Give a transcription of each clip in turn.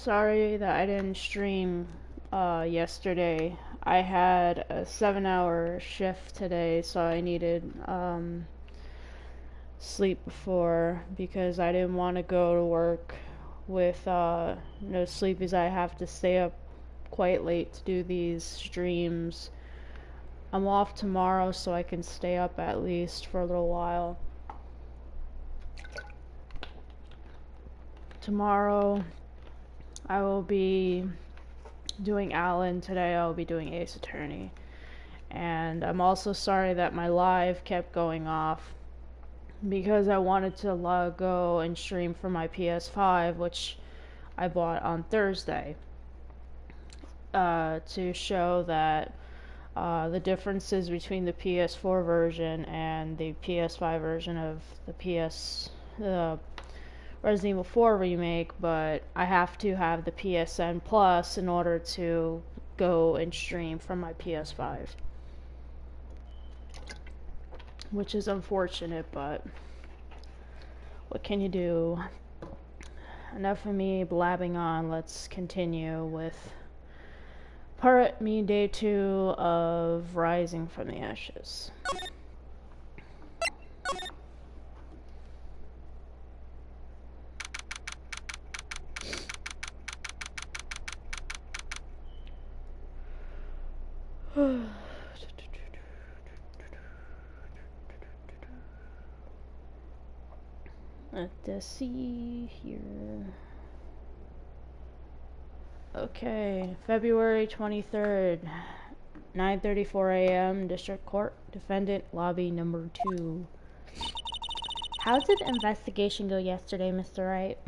Sorry that I didn't stream yesterday. I had a 7-hour shift today, so I needed sleep before because I didn't want to go to work with no sleep because I have to stay up quite late to do these streams. I'm off tomorrow so I can stay up at least for a little while. Tomorrow I will be doing Alan. Today I'll be doing Ace Attorney. And I'm also sorry that my live kept going off because I wanted to go and stream for my PS5, which I bought on Thursday, to show that the differences between the PS4 version and the PS5 version of the Resident Evil 4 remake, but I have to have the PSN Plus in order to go and stream from my PS5. Which is unfortunate, but what can you do? Enough of me blabbing on. Let's continue with part me day 2 of Rising from the Ashes. Let's see here. Okay, February 23rd, 9:34 a.m. District Court, Defendant Lobby number 2. How did the investigation go yesterday, Mr. Wright?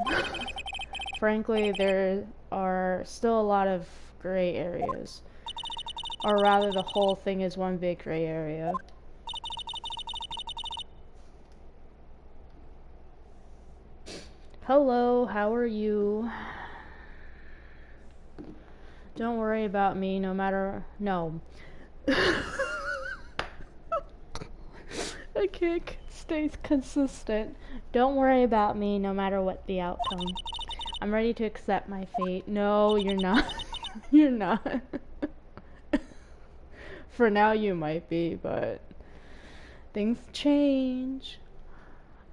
Frankly, there are still a lot of gray areas. Or rather, the whole thing is one big gray area. Hello, how are you? Don't worry about me, no matter... No. I can't stay consistent. Don't worry about me, no matter what the outcome. I'm ready to accept my fate. No, you're not. You're not. For now, you might be, but... things change.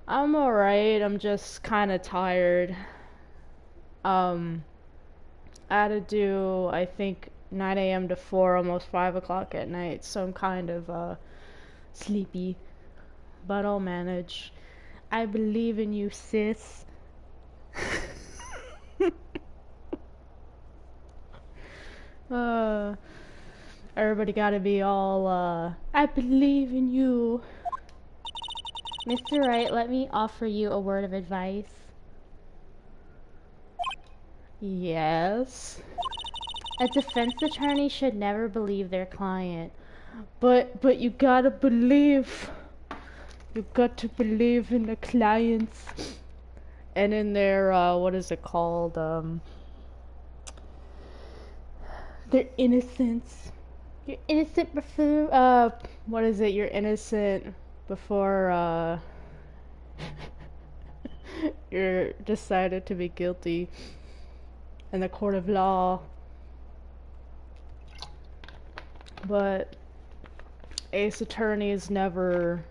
I'm alright, I'm just kinda tired. I had to do, I think, 9 a.m. to 4, almost 5 o'clock at night, so I'm kind of, sleepy. But I'll manage. I believe in you, sis. Everybody gotta be all, I believe in you. Mr. Wright, let me offer you a word of advice. Yes. A defense attorney should never believe their client. But you gotta believe. You got to believe in the clients. And in their, what is it called? Their innocence. You're innocent before, what is it? You're innocent before, you're decided to be guilty in the court of law. But Ace Attorneys never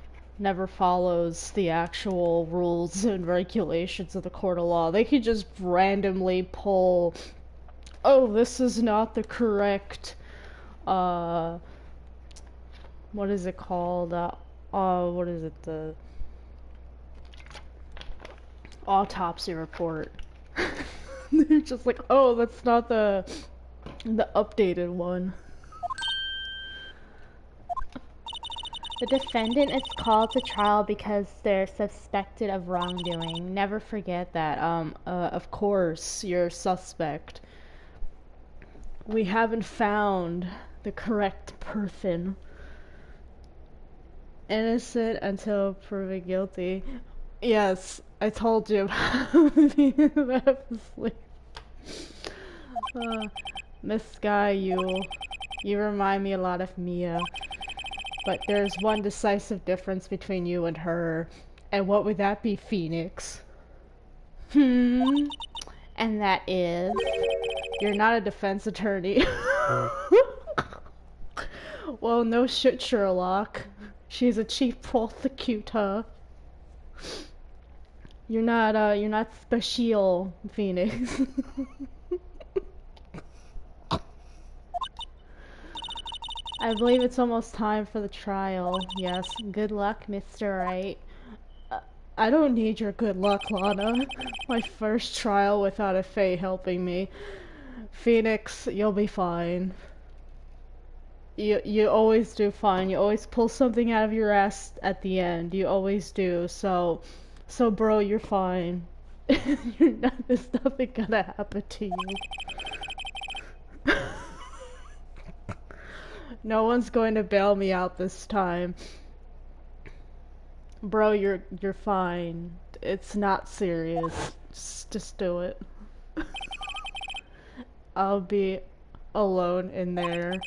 follows the actual rules and regulations of the court of law. They could just randomly pull, oh, this is not the correct, what is it called? What is it? The autopsy report. They're just like, oh, that's not the updated one. The defendant is called to trial because they're suspected of wrongdoing. Never forget that. Of course, you're a suspect. We haven't found the correct person. Innocent until proven guilty. Yes, I told you about the Miss Sky, you remind me a lot of Mia. But there's one decisive difference between you and her. And what would that be, Phoenix? And And that is, you're not a defense attorney. Well, no shit, Sherlock. She's a chief prosecutor. You're not special, Phoenix. I believe it's almost time for the trial. Yes, good luck, Mr. Wright. I don't need your good luck, Lana. My first trial without a Fae helping me. Phoenix, you'll be fine. You always do fine. You always pull something out of your ass at the end. You always do. So bro, you're fine. There's nothing gonna happen to you. No one's going to bail me out this time. Bro, you're fine. It's not serious. Just do it. I'll be alone in there,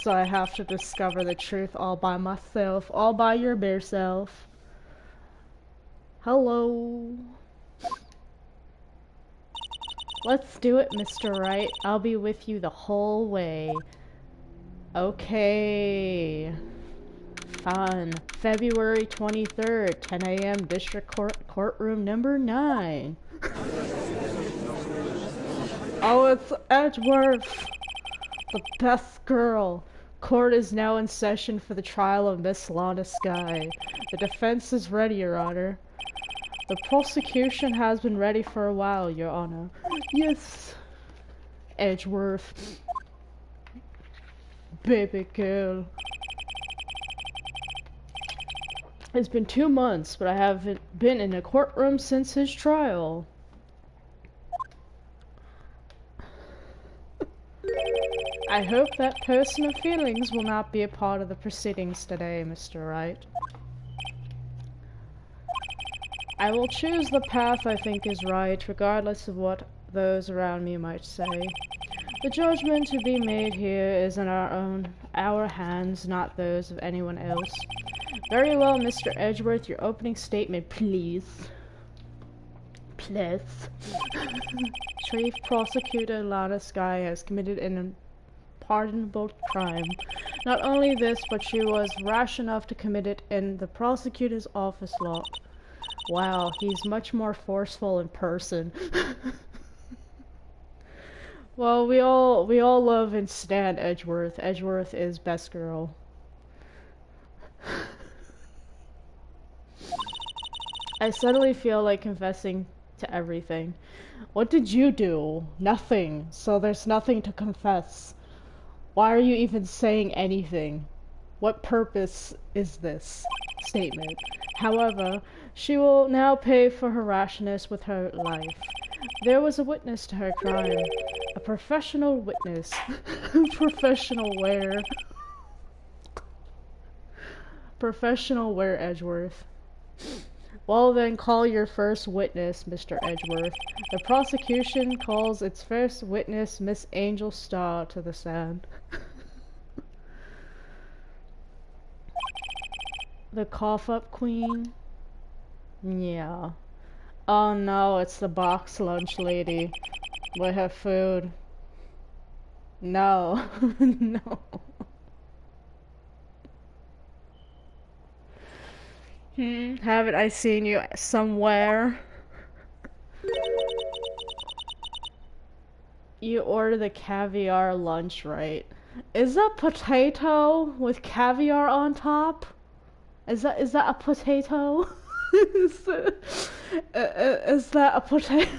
so I have to discover the truth all by myself, all by your bare self. Hello. Let's do it, Mr. Wright. I'll be with you the whole way. Okay. Fun. February 23rd, 10 a.m. District Courtroom number 9. Oh, it's Edgeworth! The best girl. Court is now in session for the trial of Miss Lana Skye. The defense is ready, Your Honor. The prosecution has been ready for a while, Your Honor. Yes. Edgeworth. Baby girl. It's been 2 months, but I haven't been in a courtroom since his trial. I hope that personal feelings will not be a part of the proceedings today, Mr. Wright. I will choose the path I think is right, regardless of what those around me might say. The judgment to be made here is in our hands, not those of anyone else. Very well, Mr. Edgeworth, your opening statement, please. Please. Chief Prosecutor Lana Skye has committed an unpardonable crime. Not only this, but she was rash enough to commit it in the prosecutor's office lot. Wow, he's much more forceful in person. Well, we all love and stand Edgeworth. Edgeworth is best girl. I suddenly feel like confessing to everything. What did you do? Nothing. So there's nothing to confess. Why are you even saying anything? What purpose is this statement? However, she will now pay for her rashness with her life. There was a witness to her crime. A professional witness. Professional where? Professional where, Edgeworth? Well then, call your first witness, Mr. Edgeworth. The prosecution calls its first witness Miss Angel Starr to the stand. The cough-up queen? Yeah. Oh no, it's the box lunch lady. With her food. No. No. Haven't I seen you somewhere? You order the caviar lunch, right? Is that potato with caviar on top? Is that a potato? is that a potato?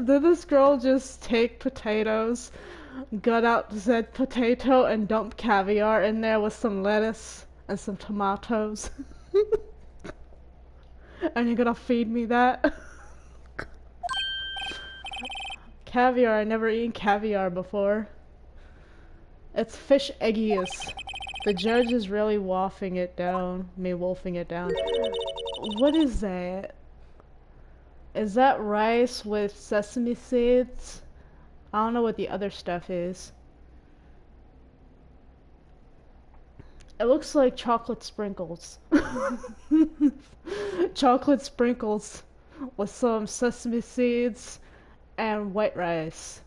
Did this girl just take potatoes, gut out said potato, and dump caviar in there with some lettuce and some tomatoes? And you're gonna feed me that? Caviar, I never eaten caviar before. It's fish eggiest. The judge is really wolfing it down. Wolfing it down. What is that? Is that rice with sesame seeds? I don't know what the other stuff is. It looks like chocolate sprinkles. Chocolate sprinkles with some sesame seeds and white rice.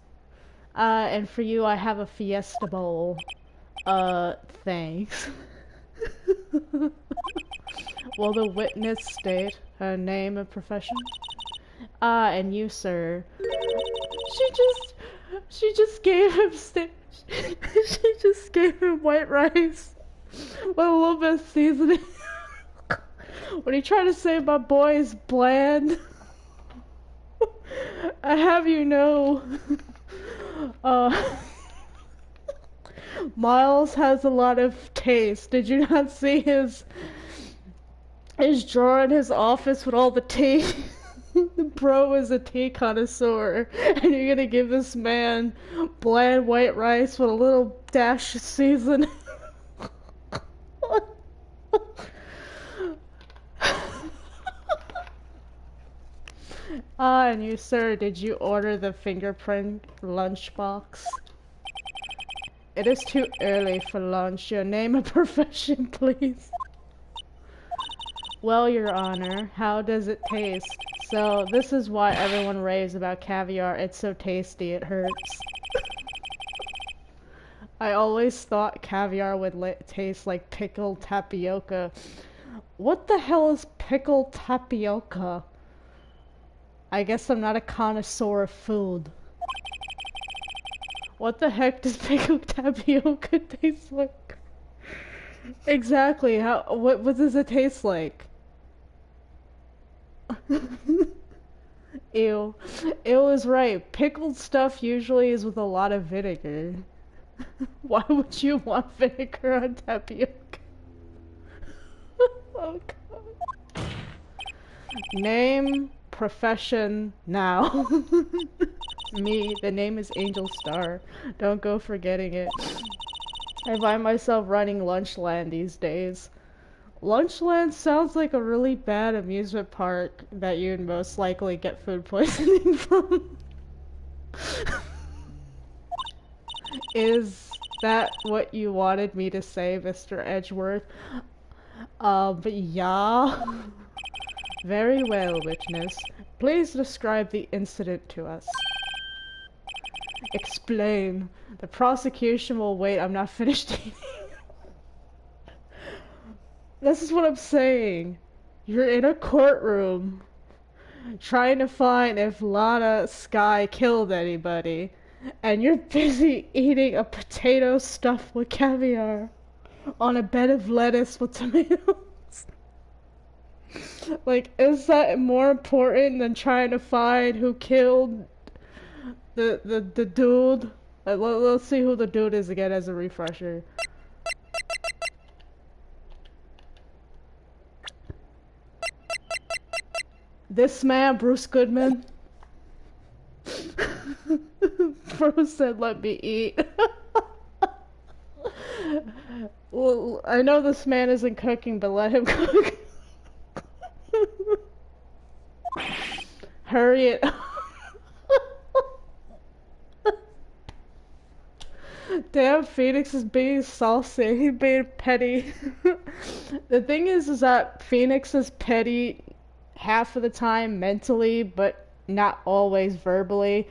And for you, I have a fiesta bowl. Thanks. Will the witness state her name and profession? And you, sir. She just, she just gave him she just gave him white rice with a little bit of seasoning. What are you trying to say? My boy is bland. I have you know. Uh, Miles has a lot of taste. Did you not see his drawer in his office with all the tea? The bro is a tea connoisseur, and you're gonna give this man bland white rice with a little dash of seasoning. And you, sir, did you order the fingerprint lunchbox? It is too early for lunch. Your name and profession, please. Well, Your Honor, how does it taste? So, this is why everyone raves about caviar. It's so tasty, it hurts. I always thought caviar would taste like pickled tapioca. What the hell is pickled tapioca? I guess I'm not a connoisseur of food. What the heck does pickled tapioca taste like? Exactly, what does it taste like? Ew. Ew is right. Pickled stuff usually is with a lot of vinegar. Why would you want vinegar on tapioca? Oh god. Name, profession, now. Me, the name is Angel Star. Don't go forgetting it. I find myself running Lunchland these days. Lunchland sounds like a really bad amusement park that you'd most likely get food poisoning from. Is that what you wanted me to say, Mr. Edgeworth? But yeah. Very well, witness. Please describe the incident to us. Explain. The prosecution will wait. I'm not finished eating. This is what I'm saying. You're in a courtroom trying to find if Lana Sky killed anybody, and you're busy eating a potato stuffed with caviar on a bed of lettuce with tomatoes. Like, is that more important than trying to find who killed the dude? Let's see who the dude is again as a refresher. This man, Bruce Goodman. Bro said, let me eat. Well, I know this man isn't cooking, but let him cook. Hurry it. Damn, Phoenix is being saucy. He's being petty. The thing is that Phoenix is petty half of the time mentally, but not always verbally.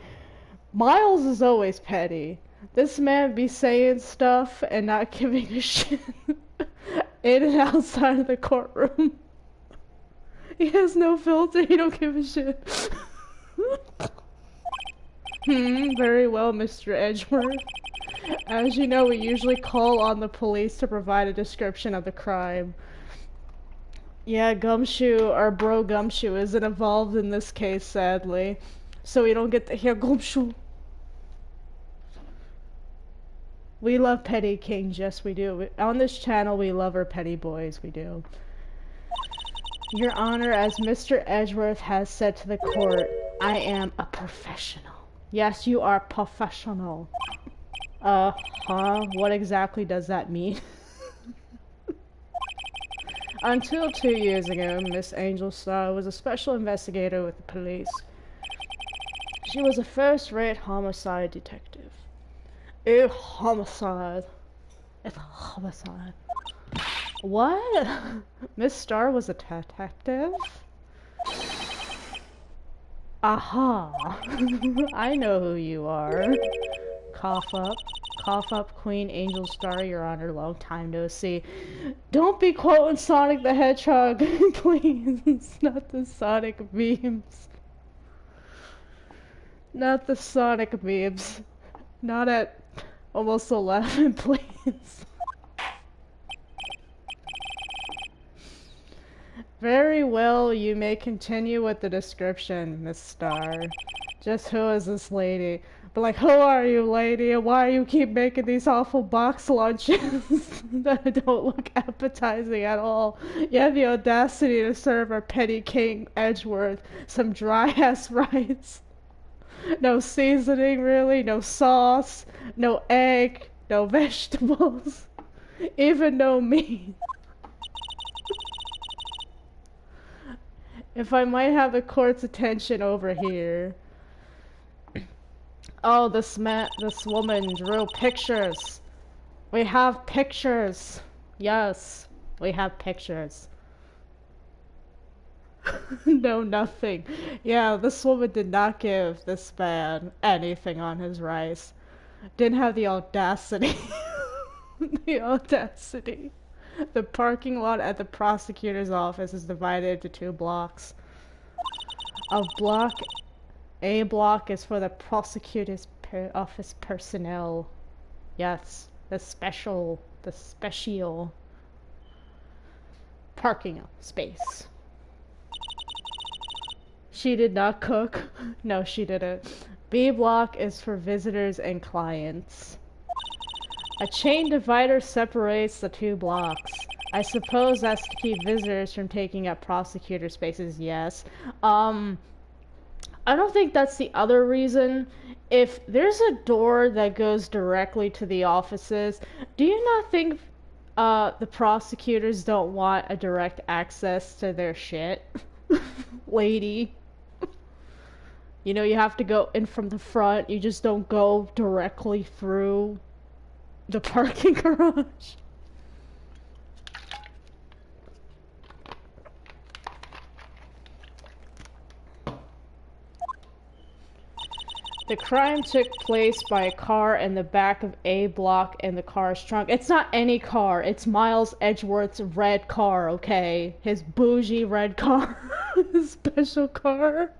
Miles is always petty. This man be saying stuff and not giving a shit in and outside of the courtroom. He has no filter, he don't give a shit. Very well, Mr. Edgeworth. As you know, we usually call on the police to provide a description of the crime. Yeah, Gumshoe, our bro Gumshoe, isn't involved in this case, sadly. So we don't get to hear Gumshoe. We love petty kings, yes we do. On this channel, we love our petty boys, we do. Your Honor, as Mr. Edgeworth has said to the court, I am a professional. Yes, you are professional. What exactly does that mean? Until 2 years ago, Miss Angel Star was a special investigator with the police. She was a first-rate homicide detective. A homicide. It's a homicide. What? Miss Star was a detective? Aha! I know who you are. Cough up. Cough up, Queen Angel Star, Your Honor. Long time no see. Don't be quoting Sonic the Hedgehog, please. Not the Sonic memes. Not the Sonic memes. Not at almost 11, please. Very well, you may continue with the description, Miss Star. Just who is this lady? But like, who are you, lady? And why do you keep making these awful box lunches that don't look appetizing at all? You have the audacity to serve our petty king Edgeworth some dry-ass rice. No seasoning, really? No sauce? No egg? No vegetables? Even no meat? If I might have the court's attention over here. Oh, this woman drew pictures. We have pictures. Yes, we have pictures. No, nothing. Yeah, this woman did not give this man anything on his rice. Didn't have the audacity. The audacity. The parking lot at the prosecutor's office is divided into 2 blocks. A block is for the prosecutor's office personnel. Yes, the special parking space. She did not cook. No, she didn't. B block is for visitors and clients. A chain divider separates the 2 blocks. I suppose that's to keep visitors from taking up prosecutor spaces, yes. I don't think that's the other reason. If there's a door that goes directly to the offices, do you not think the prosecutors don't want a direct access to their shit? Lady. You know, you have to go in from the front, you just don't go directly through the parking garage. The crime took place by a car in the back of A block in the car's trunk. It's not any car. It's Miles Edgeworth's red car, okay? His bougie red car. His special car.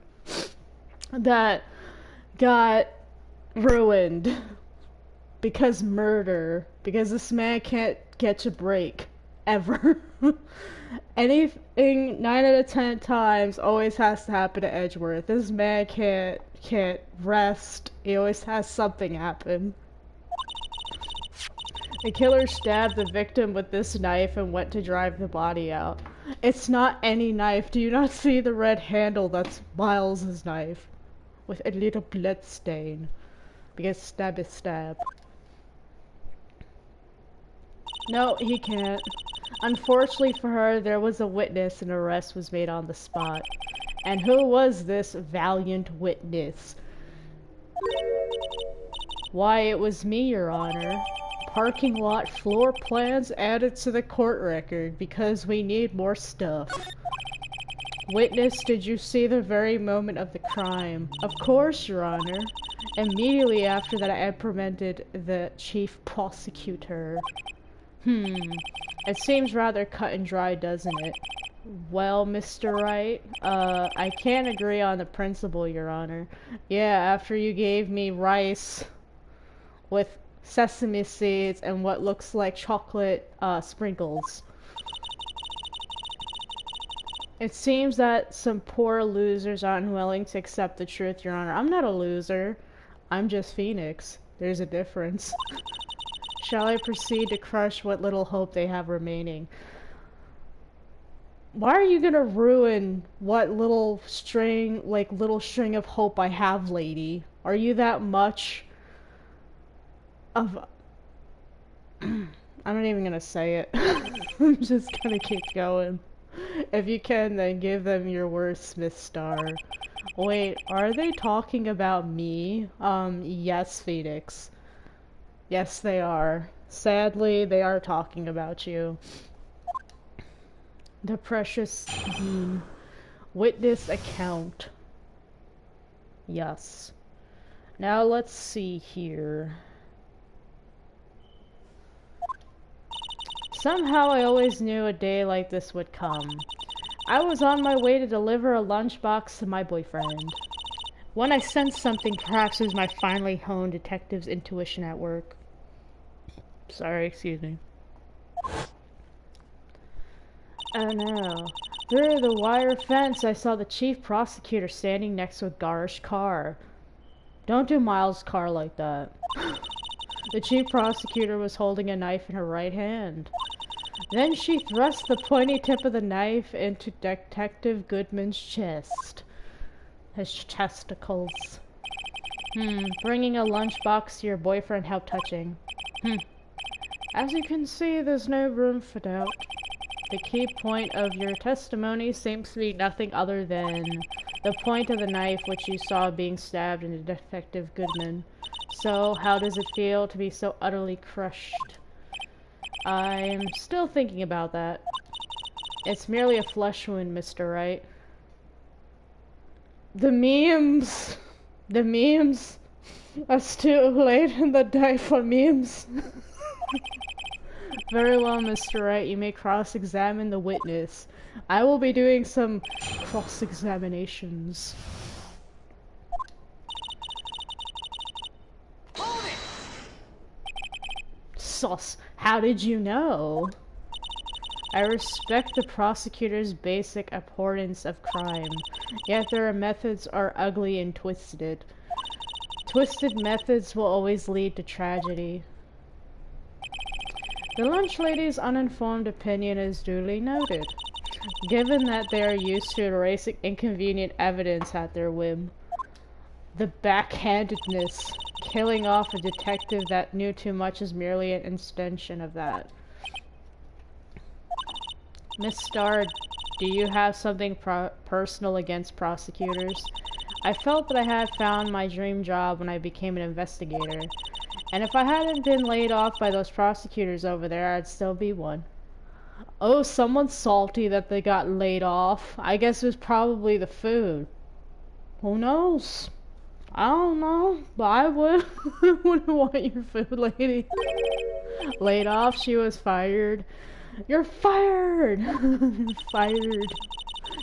That got ruined. Because murder. Because this man can't catch a break. Ever. Anything 9 out of 10 times always has to happen to Edgeworth. This man can't rest. He always has something happen. The killer stabbed the victim with this knife and went to drive the body out. It's not any knife. Do you not see the red handle? That's Miles's knife. With a little blood stain. Because stab is stab. No, he can't. Unfortunately for her, there was a witness and arrest was made on the spot. And who was this valiant witness? Why, it was me, Your Honor. Parking lot floor plans added to the court record because we need more stuff. Witness, did you see the very moment of the crime? Of course, Your Honor. Immediately after that, I implemented the chief prosecutor. It seems rather cut and dry, doesn't it? Well, Mr. Wright, I can't agree on the principle, Your Honor. Yeah, after you gave me rice with sesame seeds and what looks like chocolate, sprinkles. It seems that some poor losers aren't willing to accept the truth, Your Honor. I'm not a loser. I'm just Phoenix. There's a difference. Shall I proceed to crush what little hope they have remaining? Why are you gonna ruin what little string of hope I have, lady? Are you that much of... I'm not even gonna say it. I'm just gonna keep going. If you can, then give them your worst, Miss Star. Wait, are they talking about me? Yes, Phoenix. Yes, they are. Sadly, they are talking about you. The precious Dean. Witness account. Yes. Now let's see here. Somehow I always knew a day like this would come. I was on my way to deliver a lunchbox to my boyfriend. When I sensed something, perhaps it was my finely honed detective's intuition at work. Sorry, excuse me. Oh no. Through the wire fence, I saw the chief prosecutor standing next to a garish car. Don't do Miles' car like that. The chief prosecutor was holding a knife in her right hand. Then she thrust the pointy tip of the knife into Detective Goodman's chest. His testicles. Bringing a lunchbox to your boyfriend, how touching. As you can see, there's no room for doubt. The key point of your testimony seems to be nothing other than the point of the knife which you saw being stabbed into Detective Goodman. So, how does it feel to be so utterly crushed? I'm still thinking about that. It's merely a flesh wound, Mr. Wright. The memes! The memes! Are still late in the day for memes. Very well, Mr. Wright. You may cross-examine the witness. I will be doing some cross-examinations. Sus, how did you know? I respect the prosecutor's basic abhorrence of crime, yet their methods are ugly and twisted. Twisted methods will always lead to tragedy. The lunch lady's uninformed opinion is duly noted, given that they are used to erasing inconvenient evidence at their whim. The backhandedness, killing off a detective that knew too much, is merely an extension of that. Miss Starr, do you have something personal against prosecutors? I felt that I had found my dream job when I became an investigator. And if I hadn't been laid off by those prosecutors over there, I'd still be one. Oh, someone's salty that they got laid off. I guess it was probably the food. Who knows? I don't know, but I wouldn't want your food lady laid off. She was fired. You're fired! You're fired.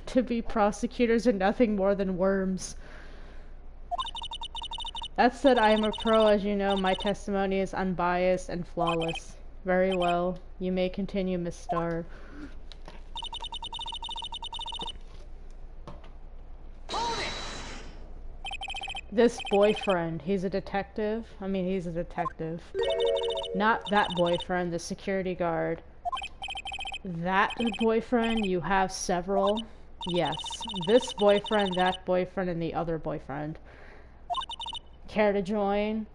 To be prosecutors are nothing more than worms. That said, I am a pro, as you know. My testimony is unbiased and flawless. Very well. You may continue, Miss Starr. This boyfriend, he's a detective? I mean, he's a detective. Not that boyfriend, the security guard. That boyfriend, you have several? Yes. This boyfriend, that boyfriend, and the other boyfriend. Care to join?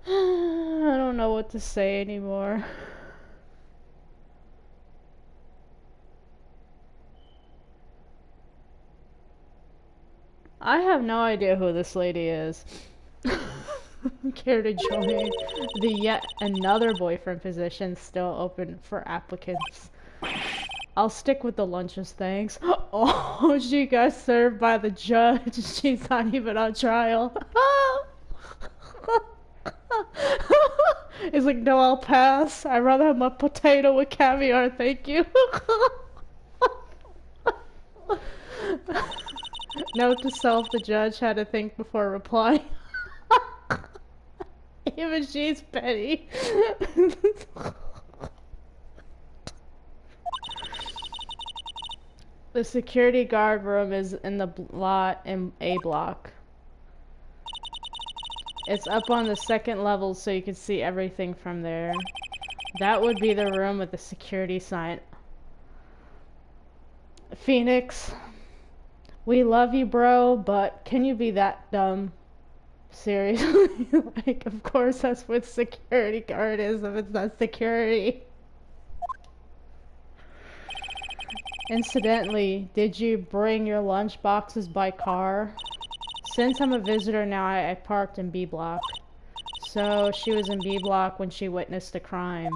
I don't know what to say anymore. I have no idea who this lady is. Care to join? The yet another boyfriend position still open for applicants. I'll stick with the lunches, thanks. Oh, she got served by the judge. She's not even on trial. He's like, no, I'll pass. I'd rather have my potato with caviar, thank you. Note to self, the judge had to think before replying. Even she's petty. The security guard room is in the lot in A block. It's up on the second level so you can see everything from there. That would be the room with the security sign. Phoenix, we love you, bro, but can you be that dumb? Seriously? Like, of course that's what security guard is if it's not security. Incidentally, did you bring your lunch boxes by car? Since I'm a visitor now, I parked in B block. So she was in B block when she witnessed the crime.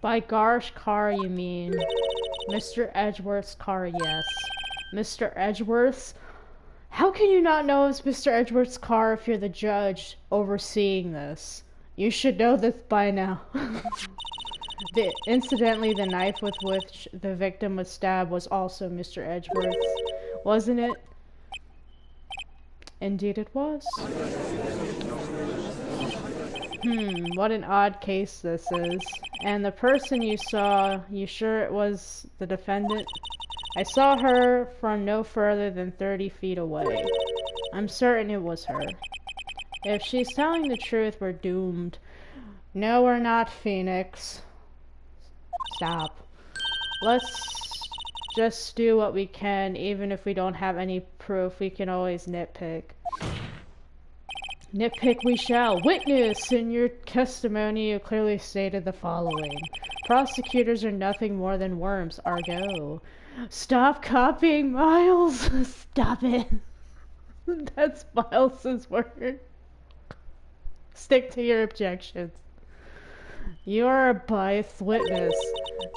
By Gar's car, you mean Mr. Edgeworth's car, yes. Mr. Edgeworth's? How can you not know it's Mr. Edgeworth's car if you're the judge overseeing this? You should know this by now. Incidentally, the knife with which the victim was stabbed was also Mr. Edgeworth's, wasn't it? Indeed it was. What an odd case this is. And the person you saw, you sure it was the defendant? I saw her from no further than 30 feet away. I'm certain it was her. If she's telling the truth, we're doomed. No, we're not, Phoenix. Stop. Let's just do what we can, even if we don't have any proof. We can always nitpick. Nitpick we shall. Witness! In your testimony, you clearly stated the following. Prosecutors are nothing more than worms. Argo. Stop copying Miles! Stop it. That's Miles's word. Stick to your objections. You are a biased witness.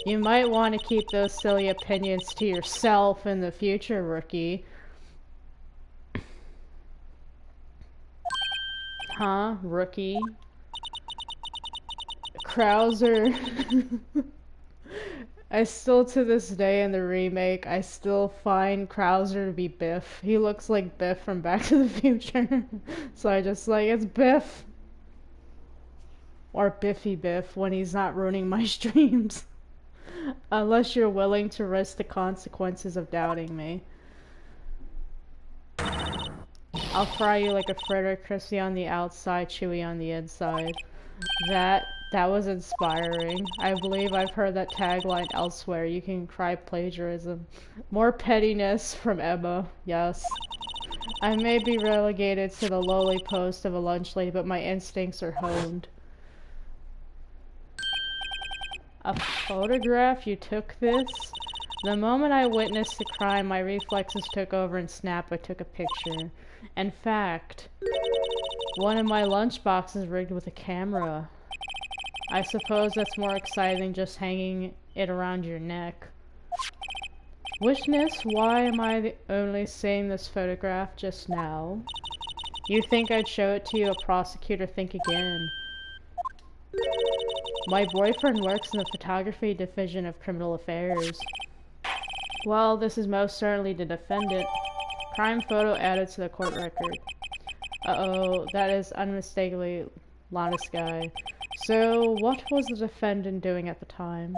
You might want to keep those silly opinions to yourself in the future, rookie. Huh, rookie? Krauser. I still, to this day in the remake, I still find Krauser to be Biff. He looks like Biff from Back to the Future. So I just like, it's Biff. Or Biffy Biff when he's not ruining my streams. Unless you're willing to risk the consequences of doubting me. I'll fry you like a fritter, crispy on the outside, chewy on the inside. That was inspiring. I believe I've heard that tagline elsewhere. You can cry plagiarism. More pettiness from Emma. Yes. I may be relegated to the lowly post of a lunch lady, but my instincts are honed. A photograph? You took this? The moment I witnessed the crime, my reflexes took over and snap, I took a picture. In fact, one of my lunchboxes rigged with a camera. I suppose that's more exciting than just hanging it around your neck. Witness, why am I only seeing this photograph just now? You think I'd show it to you, a prosecutor, think again. My boyfriend works in the photography division of criminal affairs. Well, this is most certainly the defendant. Crime photo added to the court record. Uh-oh, that is unmistakably Lana's guy. So, what was the defendant doing at the time?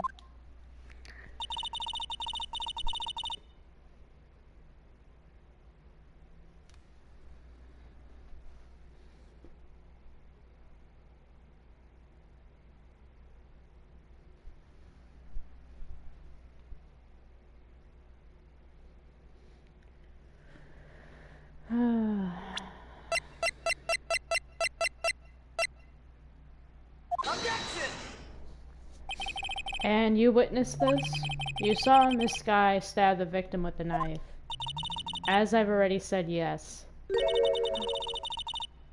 And you witnessed this? You saw this guy stab the victim with the knife. As I've already said, yes.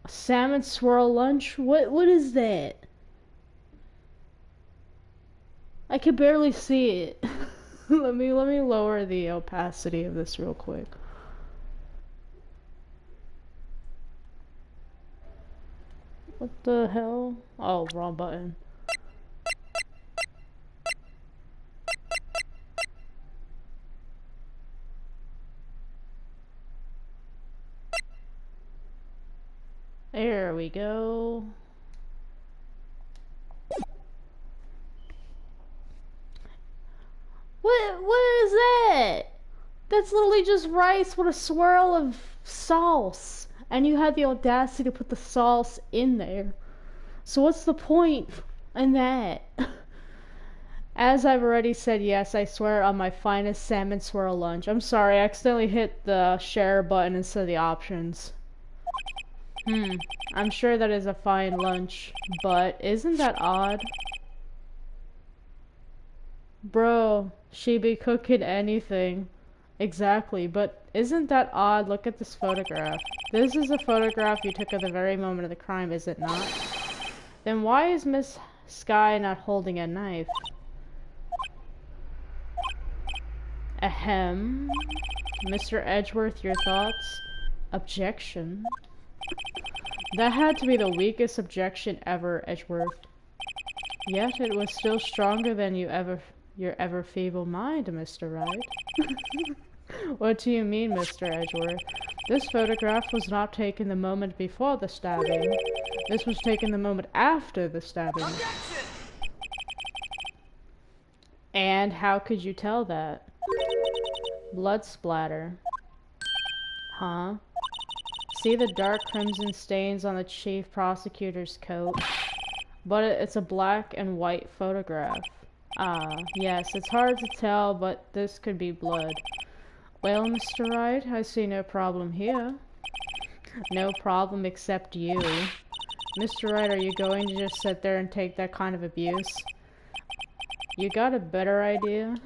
A salmon swirl lunch? What is that? I can barely see it. let me lower the opacity of this real quick. What the hell? Oh, wrong button. There we go. What is that? That's literally just rice with a swirl of sauce. And you had the audacity to put the sauce in there. So what's the point in that? As I've already said, yes, I swear on my finest salmon swirl lunch. I'm sorry, I accidentally hit the share button instead of the options. I'm sure that is a fine lunch, but isn't that odd? Bro, she be cooking anything. Exactly, but isn't that odd? Look at this photograph. This is a photograph you took at the very moment of the crime, is it not? Then why is Miss Sky not holding a knife? Ahem. Mr. Edgeworth, your thoughts? Objection. That had to be the weakest objection ever, Edgeworth. Yet it was still stronger than your ever feeble mind, Mr. Wright. What do you mean, Mr. Edgeworth? This photograph was not taken the moment before the stabbing. This was taken the moment after the stabbing. Objection! And how could you tell that? Blood splatter. Huh? See the dark crimson stains on the chief prosecutor's coat? But it's a black and white photograph. Ah, yes, it's hard to tell, but this could be blood. Well, Mr. Wright, I see no problem here. No problem except you. Mr. Wright, are you going to just sit there and take that kind of abuse? You got a better idea?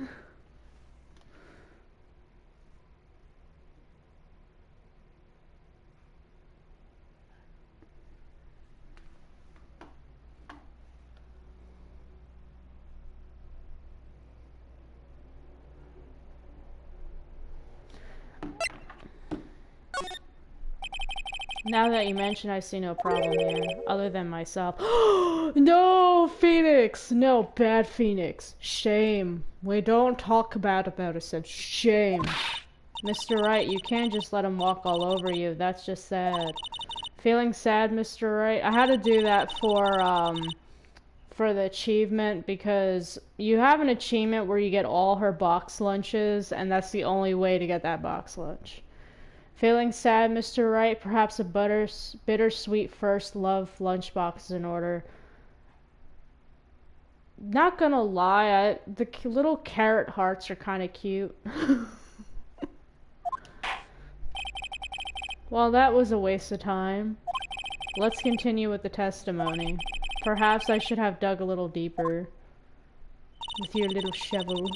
Now that you mention, I see no problem here, other than myself. No, Phoenix! No, bad Phoenix. Shame. We don't talk about it, said shame. Mr. Wright, you can't just let him walk all over you. That's just sad. Feeling sad, Mr. Wright? I had to do that for the achievement, because you have an achievement where you get all her box lunches, and that's the only way to get that box lunch. Feeling sad, Mr. Wright? Perhaps a bittersweet first love lunchbox is in order. Not gonna lie, the little carrot hearts are kind of cute. Well, that was a waste of time. Let's continue with the testimony. Perhaps I should have dug a little deeper with your little shovel.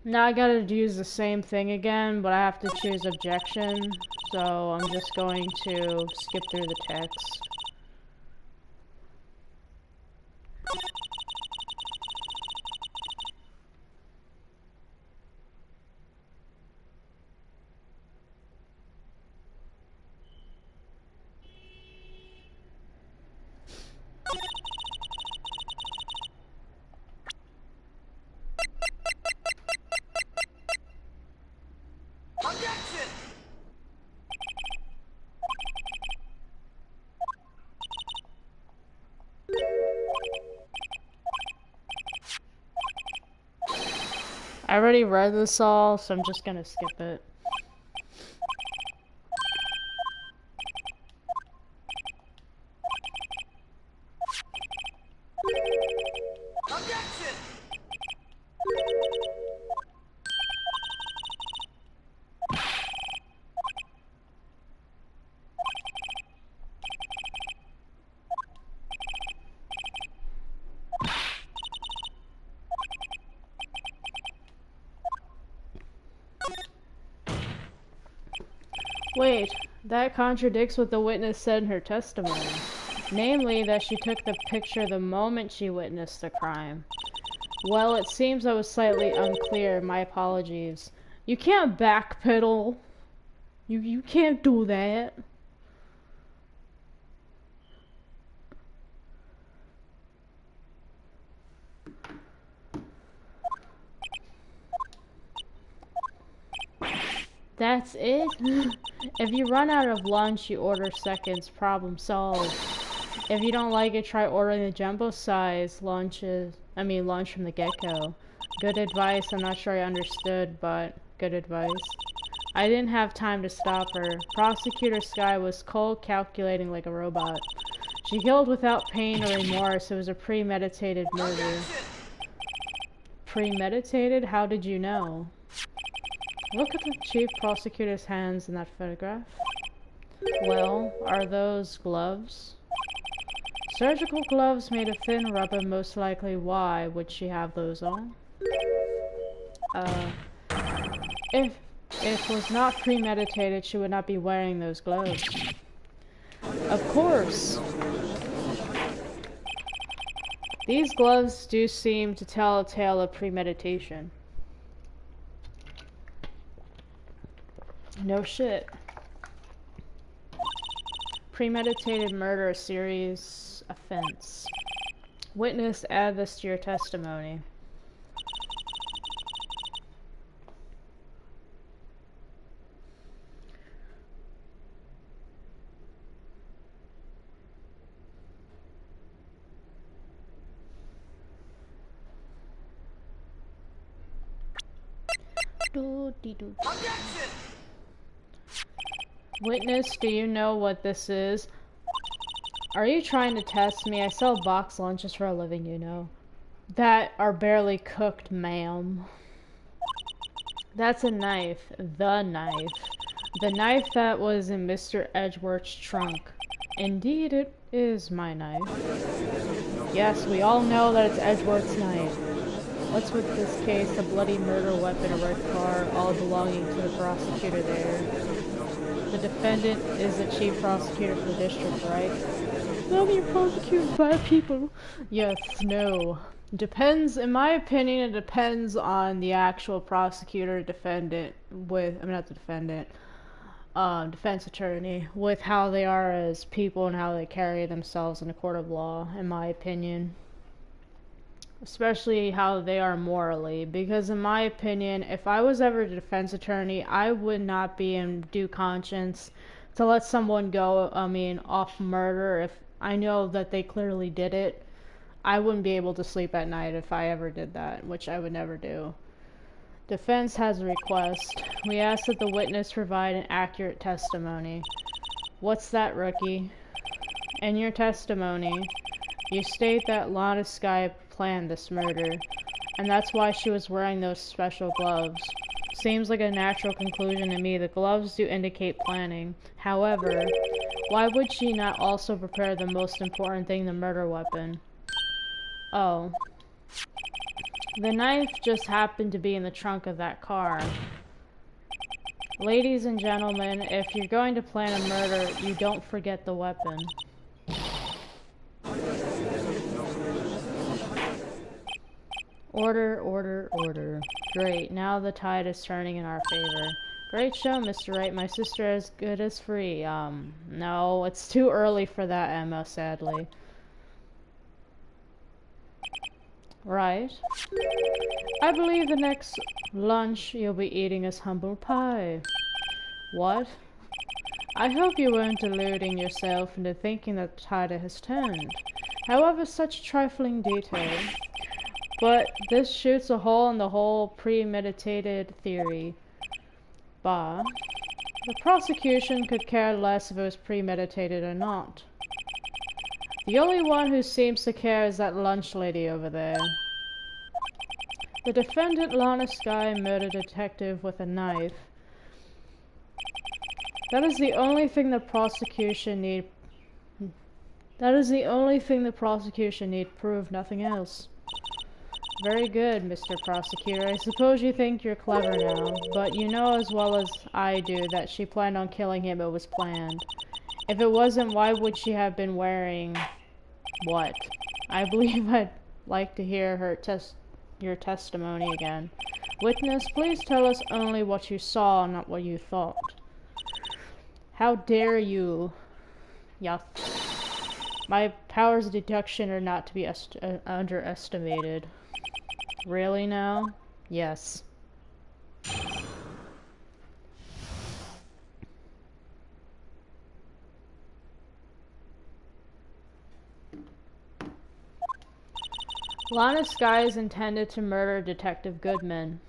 Now I gotta use the same thing again, but I have to choose objection, so I'm just going to skip through the text. Objection! I already read this all, so I'm just gonna skip it. Objection! Wait, that contradicts what the witness said in her testimony. Namely, that she took the picture the moment she witnessed the crime. Well, it seems I was slightly unclear. My apologies. You can't backpedal. You can't do that. That's it? If you run out of lunch, you order seconds. Problem solved. If you don't like it, try ordering the jumbo size lunch from the get-go. Good advice. I'm not sure I understood, but good advice. I didn't have time to stop her. Prosecutor Sky was cold, calculating like a robot. She killed without pain or remorse. It was a premeditated murder. Premeditated? How did you know? Look at the chief prosecutor's hands in that photograph. Well, are those gloves? Surgical gloves made of thin rubber, most likely. Why would she have those on? If it was not premeditated, she would not be wearing those gloves. Of course. These gloves do seem to tell a tale of premeditation. No shit. Premeditated murder, a serious offense. Witness, add this to your testimony. Objection! Witness, do you know what this is? Are you trying to test me? I sell box lunches for a living, you know. That are barely cooked, ma'am. That's a knife. The knife. The knife that was in Mr. Edgeworth's trunk. Indeed, it is my knife. Yes, we all know that it's Edgeworth's knife. What's with this case? A bloody murder weapon, a red car, all belonging to the prosecutor there. The defendant is the chief prosecutor for the district, right? No, you're prosecuting bad people. Yes, no. Depends, in my opinion, it depends on the actual prosecutor, defendant, not the defendant, defense attorney, with how they are as people and how they carry themselves in a court of law, in my opinion. Especially how they are morally, because in my opinion, if I was ever a defense attorney, I would not be in due conscience to let someone go, off murder if I know that they clearly did it. I wouldn't be able to sleep at night if I ever did that, which I would never do. Defense has a request. We ask that the witness provide an accurate testimony. What's that, rookie? In your testimony, you state that Lana Skye planned this murder, and that's why she was wearing those special gloves. Seems like a natural conclusion to me. The gloves do indicate planning. However, why would she not also prepare the most important thing, the murder weapon? Oh. The knife just happened to be in the trunk of that car. Ladies and gentlemen, if you're going to plan a murder, you don't forget the weapon. Order, order, order. Great, now the tide is turning in our favor. Great show, Mr. Wright. My sister as good as free. No, it's too early for that, Emma, sadly. Right. I believe the next lunch you'll be eating is humble pie. What? I hope you weren't deluding yourself into thinking that the tide has turned. However, such trifling detail. But this shoots a hole in the whole premeditated theory. Bah. The prosecution could care less if it was premeditated or not. The only one who seems to care is that lunch lady over there. The defendant, Lana Skye, murdered a detective with a knife. That is the only thing the prosecution need. That is the only thing the prosecution need prove, nothing else. Very good, Mr. Prosecutor. I suppose you think you're clever now, but you know as well as I do that she planned on killing him. It was planned. If it wasn't, why would she have been wearing... what? I believe I'd like to hear your testimony again. Witness, please tell us only what you saw, not what you thought. How dare you? Yeah. My powers of deduction are not to be underestimated. Really now? Yes. Lana Skye is intended to murder Detective Goodman.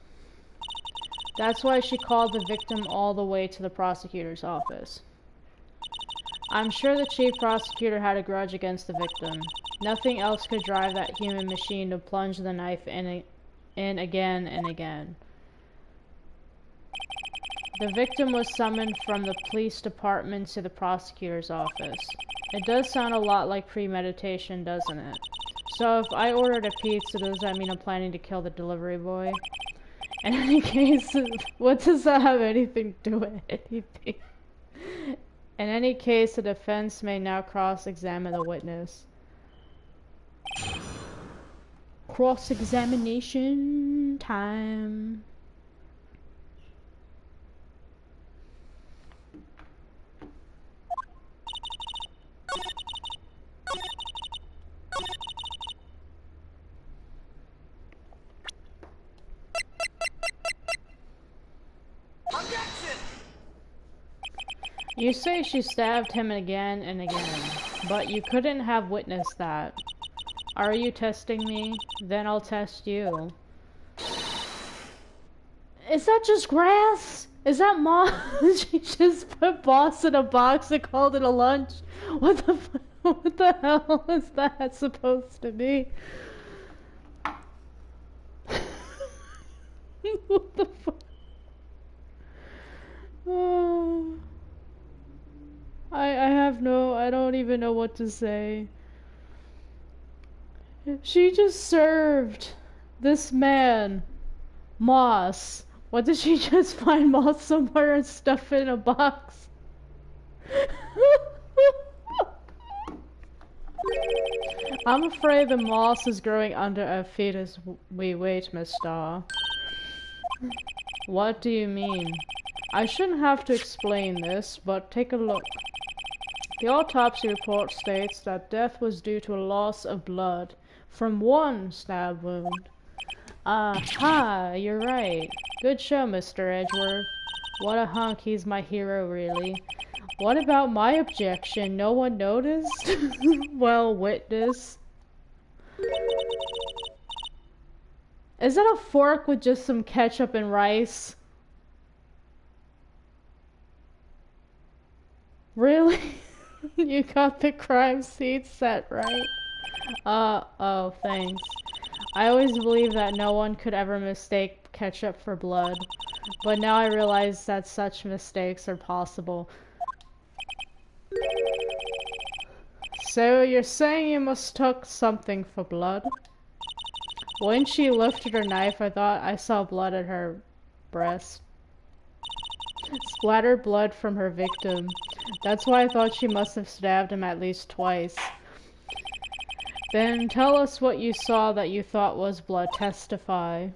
That's why she called the victim all the way to the prosecutor's office. I'm sure the chief prosecutor had a grudge against the victim. Nothing else could drive that human machine to plunge the knife in again and again. The victim was summoned from the police department to the prosecutor's office. It does sound a lot like premeditation, doesn't it? So if I ordered a pizza, does that mean I'm planning to kill the delivery boy? In any case, what does that have anything to do with anything? In any case, the defense may now cross-examine the witness. Cross-examination time. Objection! You say she stabbed him again and again, but you couldn't have witnessed that. Are you testing me? Then I'll test you. Is that just grass? Is that moss? She just put moss in a box and called it a lunch. What the hell is that supposed to be? What the fuck? Oh. I don't even know what to say. She just served this man moss. What did she just find moss somewhere and stuff it in a box? I'm afraid the moss is growing under our feet as we wait, Miss Starr. What do you mean? I shouldn't have to explain this, but take a look. The autopsy report states that death was due to a loss of blood from one stab wound. Aha, you're right. Good show, Mr. Edgeworth. What a hunk, he's my hero, really. What about my objection? No one noticed? Well, witness. Is that a fork with just some ketchup and rice? Really? You got the crime scene set right? Oh, thanks. I always believed that no one could ever mistake ketchup for blood, but now I realize that such mistakes are possible. So you're saying you mistook something for blood? When she lifted her knife, I thought I saw blood at her breast. Splattered blood from her victim. That's why I thought she must have stabbed him at least twice. Then tell us what you saw that you thought was blood. Testify.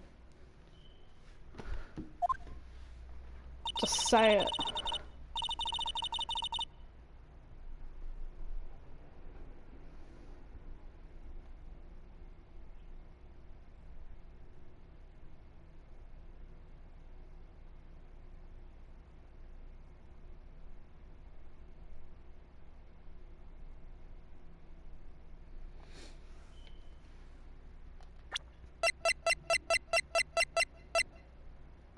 Just say it.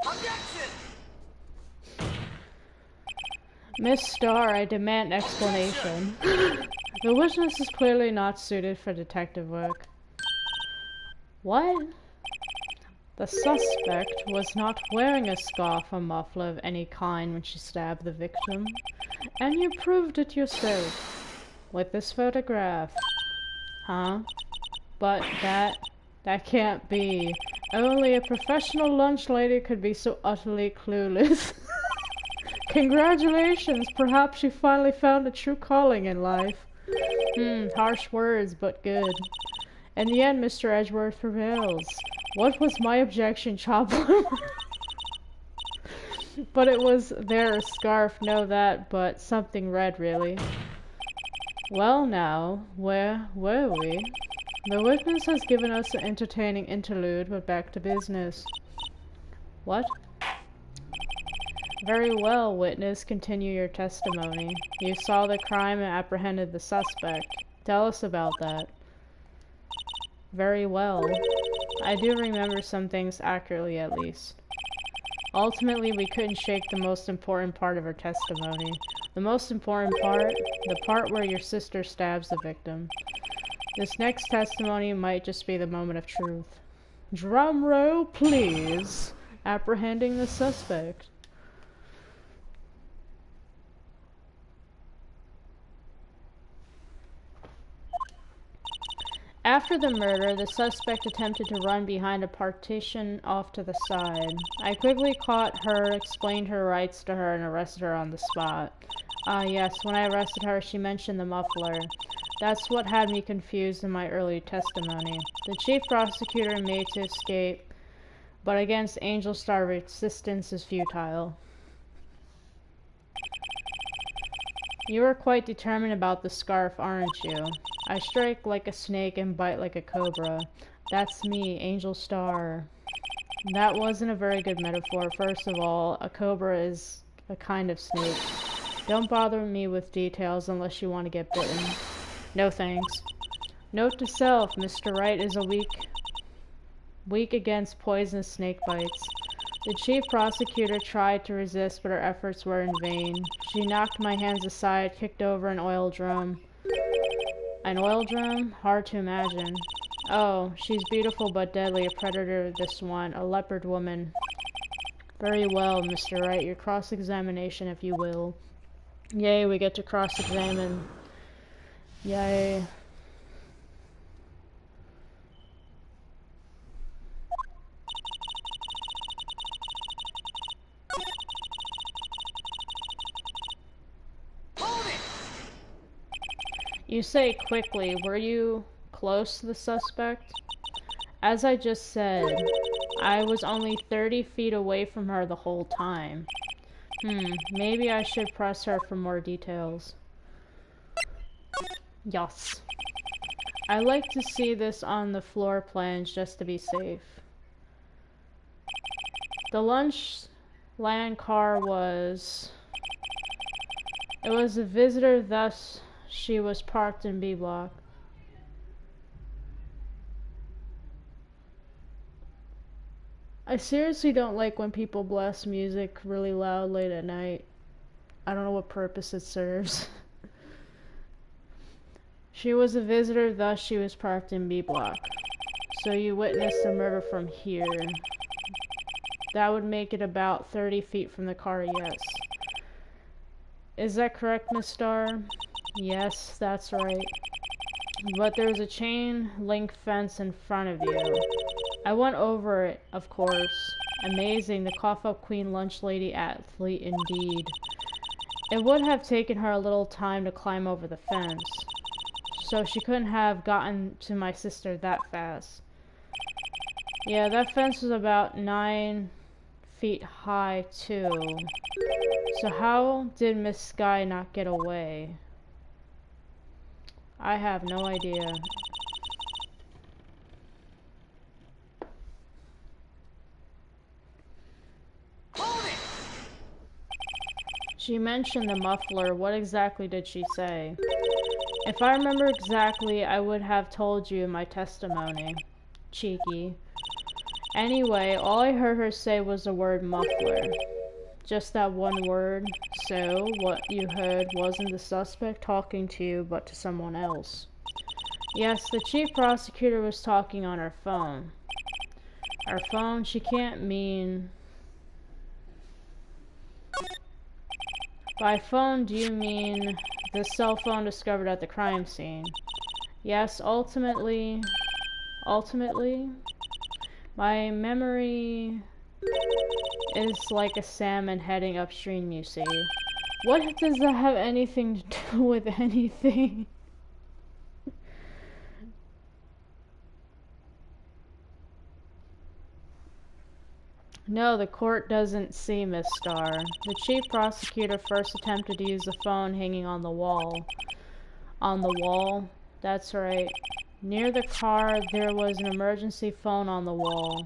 Objection! Miss Starr, I demand explanation. The witness is clearly not suited for detective work. What? The suspect was not wearing a scarf or muffler of any kind when she stabbed the victim. And you proved it yourself. With this photograph. Huh? But that can't be. Only a professional lunch lady could be so utterly clueless. Congratulations, perhaps you finally found a true calling in life. Harsh words, but good. In the end, Mr. Edgeworth prevails. What was my objection, Choplin? But it was there a scarf, know that, but something red, really. Well now, where were we? The witness has given us an entertaining interlude, but back to business. What? Very well, witness. Continue your testimony. You saw the crime and apprehended the suspect. Tell us about that. Very well. I do remember some things accurately, at least. Ultimately, we couldn't shake the most important part of her testimony. The most important part? The part where your sister stabs the victim. This next testimony might just be the moment of truth. Drum roll, please. Apprehending the suspect. After the murder, the suspect attempted to run behind a partition off to the side. I quickly caught her, explained her rights to her, and arrested her on the spot. Yes, when I arrested her, she mentioned the muffler. That's what had me confused in my early testimony. The chief prosecutor made to escape, but against Angel Star resistance is futile. You are quite determined about the scarf, aren't you? I strike like a snake and bite like a cobra. That's me, Angel Star. That wasn't a very good metaphor. First of all, a cobra is a kind of snake. Don't bother me with details unless you want to get bitten. No thanks. Note to self, Mr. Wright is a weak against poisonous snake bites. The chief prosecutor tried to resist, but her efforts were in vain. She knocked my hands aside, kicked over an oil drum. An oil drum? Hard to imagine. Oh, she's beautiful but deadly, a predator, this one, a leopard woman. Very well, Mr. Wright, your cross-examination, if you will. Yay, we get to cross-examine. Yay. You say quickly, were you close to the suspect? As I just said, I was only 30 feet away from her the whole time. Maybe I should press her for more details. Yes. I like to see this on the floor plans just to be safe. The lunch land car was... It was a visitor, thus she was parked in B block. I seriously don't like when people blast music really loud late at night. I don't know what purpose it serves. She was a visitor, thus she was parked in B block. So you witnessed the murder from here. That would make it about 30 feet from the car, yes. Is that correct, Miss Starr? Yes, that's right. But there's a chain link fence in front of you. I went over it, of course. Amazing, the cough-up queen lunch lady athlete indeed. It would have taken her a little time to climb over the fence. So she couldn't have gotten to my sister that fast. Yeah, that fence was about 9 feet high, too. So how did Miss Sky not get away? I have no idea. She mentioned the muffler. What exactly did she say? If I remember exactly, I would have told you in my testimony. Cheeky. Anyway, all I heard her say was the word muffler. Just that one word. So, what you heard wasn't the suspect talking to you, but to someone else. Yes, the chief prosecutor was talking on her phone. Her phone? She can't mean... By phone, do you mean the cell phone discovered at the crime scene? Yes, ultimately... My memory is like a salmon heading upstream, you see. What does that have anything to do with anything? No, the court doesn't see, Miss Starr. The chief prosecutor first attempted to use the phone hanging on the wall. On the wall? That's right. Near the car, there was an emergency phone on the wall.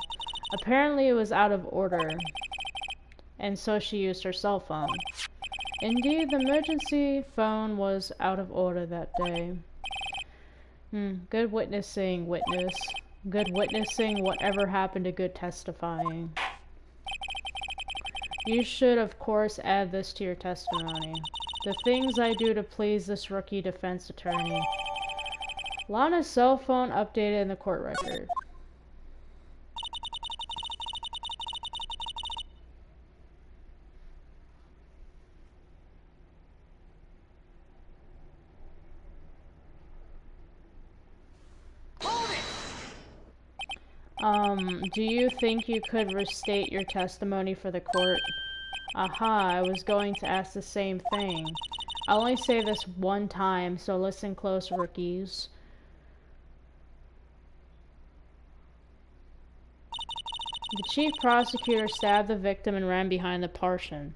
Apparently it was out of order, and so she used her cell phone. Indeed, the emergency phone was out of order that day. Good witnessing, witness. Good witnessing, whatever happened to good testifying. You should, of course, add this to your testimony. The things I do to please this rookie defense attorney. Lana's cell phone updated in the court record. Do you think you could restate your testimony for the court? Aha, I was going to ask the same thing. I'll only say this one time, so listen close, rookies. The chief prosecutor stabbed the victim and ran behind the partition.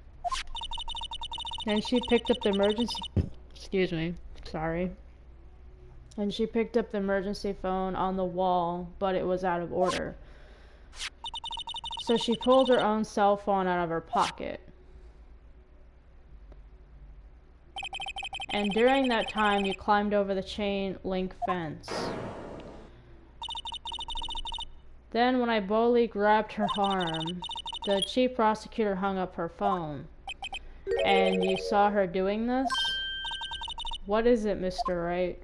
Then she picked up the emergency... Excuse me. Sorry. And she picked up the emergency phone on the wall, but it was out of order. So she pulled her own cell phone out of her pocket. And during that time, you climbed over the chain link fence. Then, when I boldly grabbed her arm, the chief prosecutor hung up her phone. And you saw her doing this? What is it, Mr. Wright?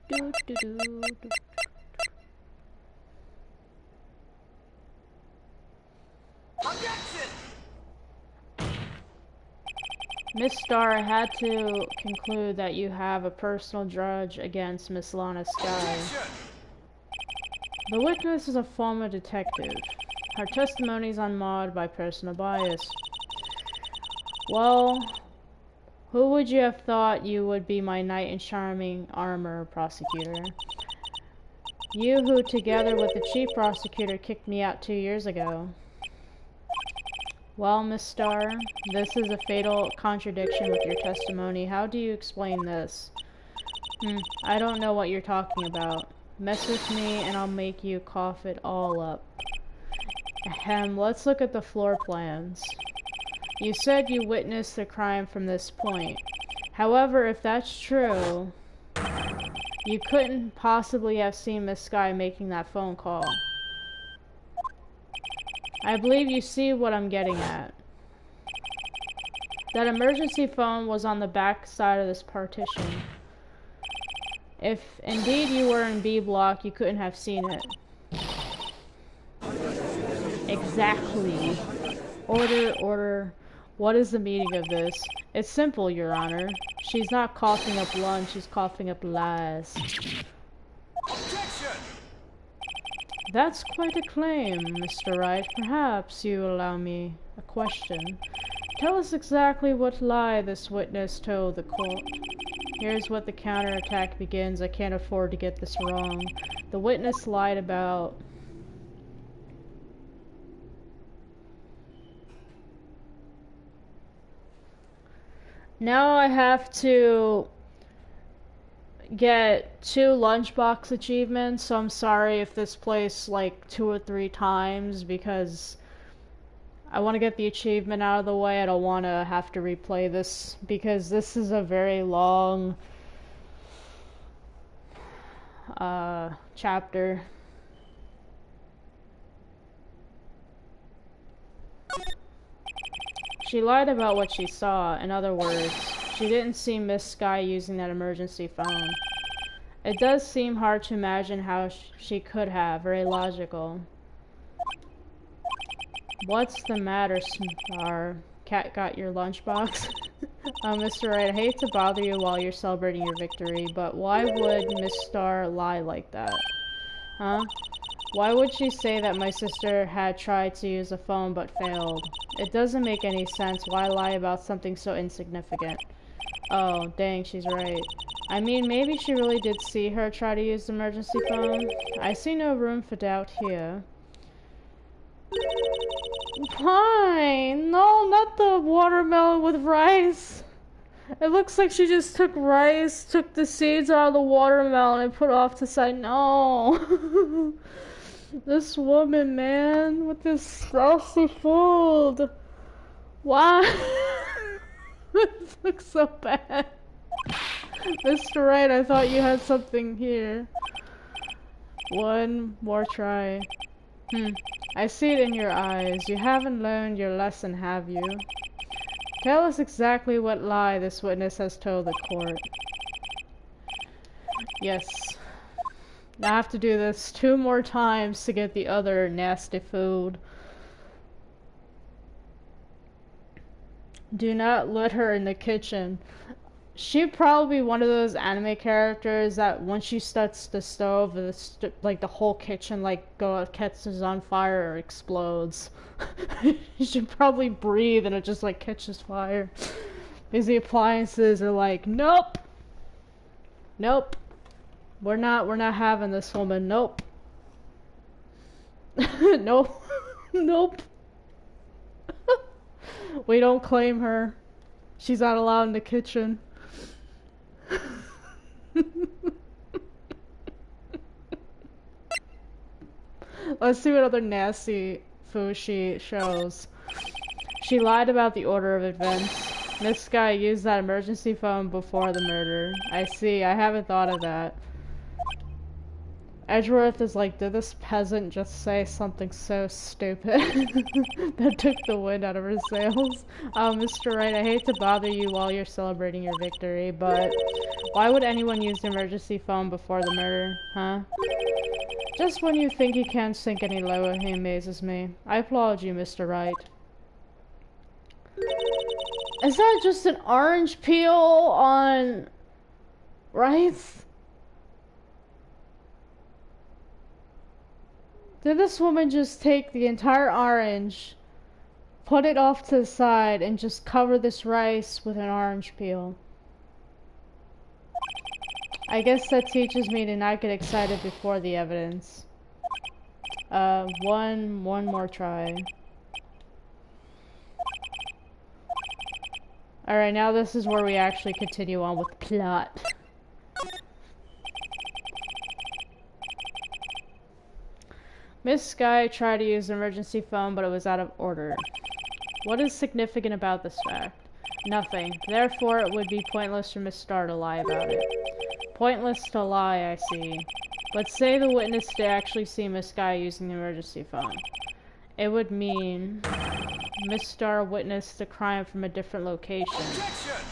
Do, do, do, do. Objection! Miss Starr had to conclude that you have a personal grudge against Miss Lana Sky. Objection! The witness is a former detective. Her testimony is unmarred by personal bias. Well, who would you have thought you would be, my knight in shining armor, prosecutor? You who, together with the chief prosecutor, kicked me out 2 years ago. Well, Miss Starr, this is a fatal contradiction with your testimony. How do you explain this? I don't know what you're talking about. Mess with me and I'll make you cough it all up. Ahem, let's look at the floor plans. You said you witnessed the crime from this point. However, if that's true, you couldn't possibly have seen Miss Sky making that phone call. I believe you see what I'm getting at. That emergency phone was on the back side of this partition. If indeed you were in B block, you couldn't have seen it. Exactly. Order, order. What is the meaning of this? It's simple, Your Honor. She's not coughing up lunch, she's coughing up lies. Objection! That's quite a claim, Mr. Wright. Perhaps you allow me a question. Tell us exactly what lie this witness told the court. Here's what the counterattack begins. I can't afford to get this wrong. The witness lied about... Now I have to get 2 lunchbox achievements, so I'm sorry if this plays like 2 or 3 times because I want to get the achievement out of the way. I don't want to have to replay this because this is a very long chapter. She lied about what she saw. In other words, she didn't see Miss Sky using that emergency phone. It does seem hard to imagine how she could have. Very logical. What's the matter, Star? Cat got your lunchbox? Mr. Wright, I hate to bother you while you're celebrating your victory, but why would Miss Star lie like that? Huh? Why would she say that my sister had tried to use a phone but failed? It doesn't make any sense. Why lie about something so insignificant? Oh, dang, she's right. I mean, maybe she really did see her try to use the emergency phone. I see no room for doubt here. Why? No, not the watermelon with rice. It looks like she just took rice, took the seeds out of the watermelon and put it off to the side. No. This woman, man, with this saucy food. Why? This looks so bad. Mr. Wright, I thought you had something here. One more try. I see it in your eyes. You haven't learned your lesson, have you? Tell us exactly what lie this witness has told the court. Yes. Now I have to do this 2 more times to get the other nasty food. Do not let her in the kitchen. She'd probably be one of those anime characters that once she starts the stove, like the whole kitchen catches on fire or explodes. You should probably breathe and it just like catches fire. Because the appliances are like, nope, nope, we're not having this woman. Nope, nope, nope. We don't claim her. She's not allowed in the kitchen. Let's see what other nasty food she shows. She lied about the order of events. This guy used that emergency phone before the murder. I see, I haven't thought of that. Edgeworth is like, did this peasant just say something so stupid that took the wind out of her sails? Mr. Wright, I hate to bother you while you're celebrating your victory, but why would anyone use the emergency phone before the murder, huh? Just when you think he can't sink any lower, he amazes me. I applaud you, Mr. Wright. Is that just an orange peel on rice? Did this woman just take the entire orange, put it off to the side, and just cover this rice with an orange peel? I guess that teaches me to not get excited before the evidence. One more try. Alright, now this is where we actually continue on with the plot. Miss Sky tried to use the emergency phone, but it was out of order. What is significant about this fact? Nothing. Therefore, it would be pointless for Miss Starr to lie about it. Pointless to lie, I see. But say the witness did actually see Miss Sky using the emergency phone. It would mean Miss Starr witnessed the crime from a different location. Objection!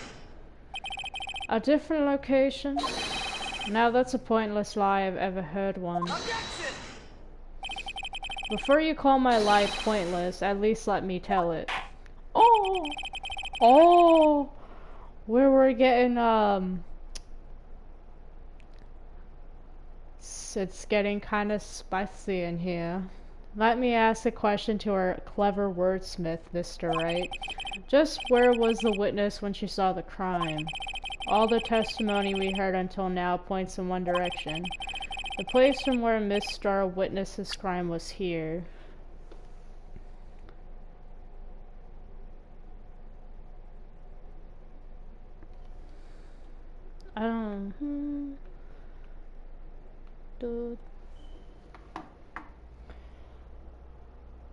A different location? Now that's a pointless lie I've ever heard one. Objection! Before you call my lie pointless, at least let me tell it. Oh! Oh! Where we're getting, it's getting kind of spicy in here. Let me ask a question to our clever wordsmith, Mr. Wright. Just where was the witness when she saw the crime? All the testimony we heard until now points in one direction. The place from where Miss Starr witnessed this crime was here. Dude.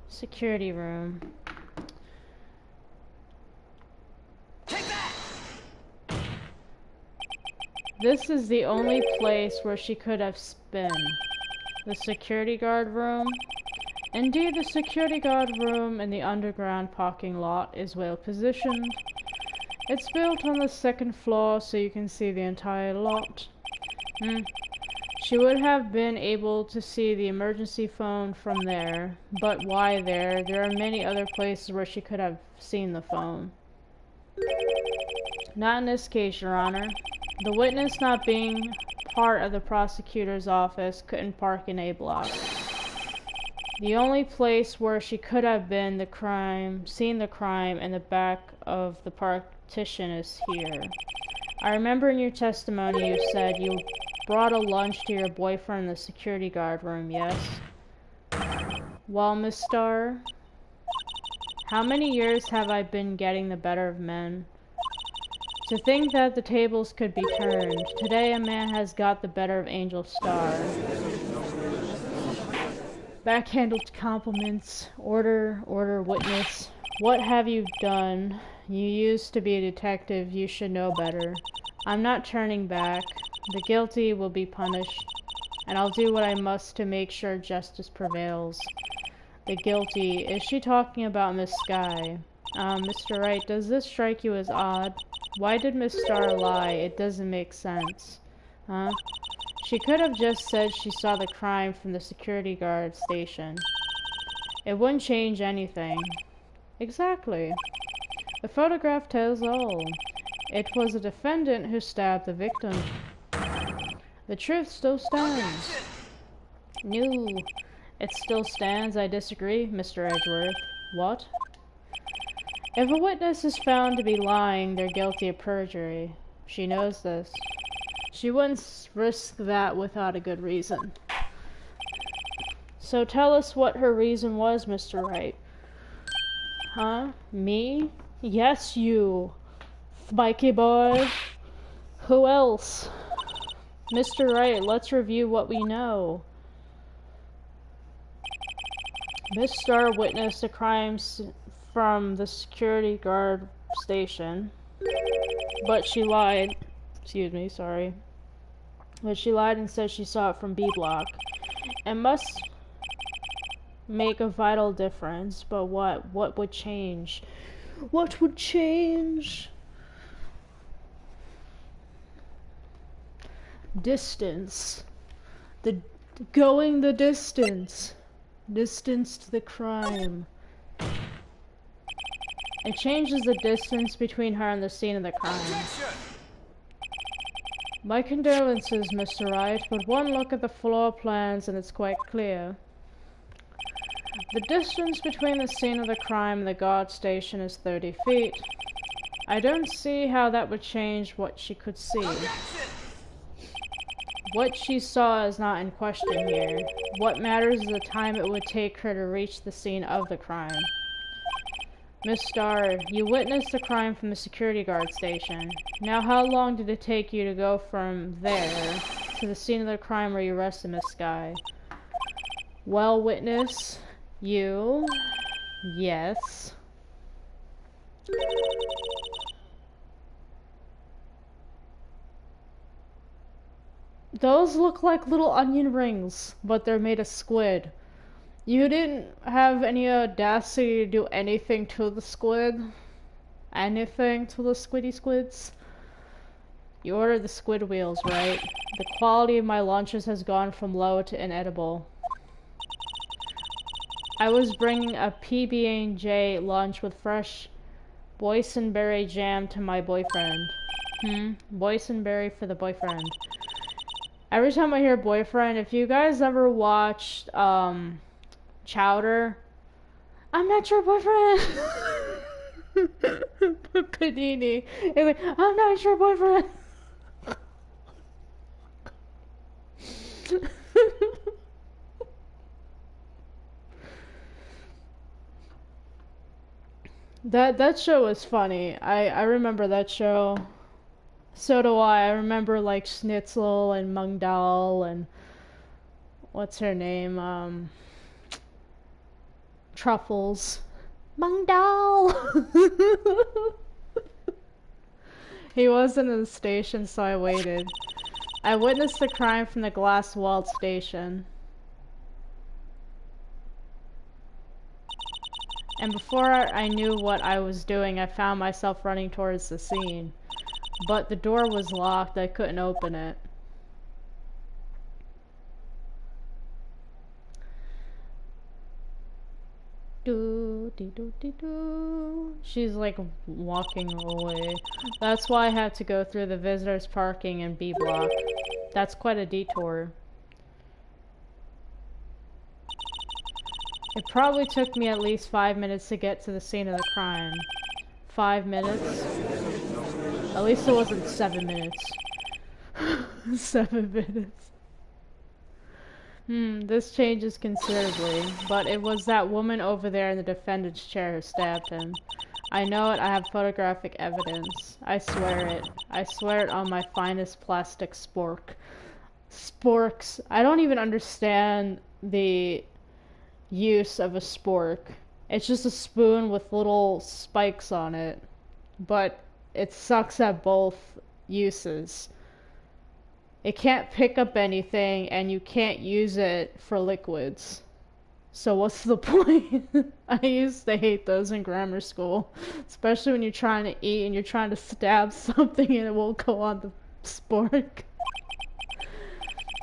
Security room. Take that! This is the only place where she could have been. The security guard room. Indeed, the security guard room in the underground parking lot is well positioned. It's built on the second floor so you can see the entire lot. She would have been able to see the emergency phone from there, but why there? There are many other places where she could have seen the phone. Not in this case, Your Honor. The witness, not being part of the prosecutor's office, couldn't park in A block. The only place where she could have seen the crime in the back of the partition is here. I remember in your testimony you said you brought a lunch to your boyfriend in the security guard room, yes? Well, Miss Starr, how many years have I been getting the better of men? To think that the tables could be turned. Today a man has got the better of Angel Starr. Backhanded compliments. Order, witness. What have you done? You used to be a detective. You should know better. I'm not turning back. The guilty will be punished, and I'll do what I must to make sure justice prevails. The guilty. Is she talking about Miss Sky? Mr. Wright, does this strike you as odd? Why did Miss Starr lie? It doesn't make sense. Huh? She could have just said she saw the crime from the security guard station. It wouldn't change anything. Exactly. The photograph tells all. It was the defendant who stabbed the victim. The truth still stands. No, it still stands. I disagree, Mr. Edgeworth. What? If a witness is found to be lying, they're guilty of perjury. She knows this. She wouldn't risk that without a good reason. So tell us what her reason was, Mr. Wright. Huh? Me? Yes, you. Mikey boy. Who else? Mr. Wright, let's review what we know. Miss Starr witnessed the crimes from the security guard station, but she lied. Excuse me, sorry. But she lied and said she saw it from B block. It must make a vital difference, but what? What would change? What would change? Distance. Going the distance. Distance to the crime. It changes the distance between her and the scene of the crime. My condolences, Mr. Wright, but one look at the floor plans and it's quite clear. The distance between the scene of the crime and the guard station is 30 feet. I don't see how that would change what she could see. What she saw is not in question here. What matters is the time it would take her to reach the scene of the crime. Miss Starr, you witnessed the crime from the security guard station. Now how long did it take you to go from there to the scene of the crime where you arrested Miss Skye? Well, witness, you... Yes. Those look like little onion rings, but they're made of squid. You didn't have any audacity to do anything to the squid? Anything to the squiddy squids? You ordered the squid wheels, right? The quality of my lunches has gone from low to inedible. I was bringing a PB&J lunch with fresh boysenberry jam to my boyfriend. Boysenberry for the boyfriend. Every time I hear boyfriend, if you guys ever watched, Chowder, I'm not your boyfriend! Panini. It's like, I'm not your boyfriend! That show was funny. I remember that show. So do I. I remember like Schnitzel and Mungdal and what's her name? Truffles. Mungdal. He wasn't in the station, so I waited. I witnessed the crime from the glass-walled station. And before I knew what I was doing, I found myself running towards the scene. But the door was locked, I couldn't open it. She's like walking away. That's why I had to go through the visitors parking in B block. That's quite a detour. It probably took me at least 5 minutes to get to the scene of the crime. 5 minutes? At least it wasn't 7 minutes. 7 minutes. This changes considerably, but it was that woman over there in the defendant's chair who stabbed him. I know it, I have photographic evidence. I swear it. I swear it on my finest plastic spork. Sporks. I don't even understand the use of a spork. It's just a spoon with little spikes on it, but it sucks at both uses. It can't pick up anything, and you can't use it for liquids. So what's the point? I used to hate those in grammar school. Especially when you're trying to eat and you're trying to stab something and it won't go on the spork.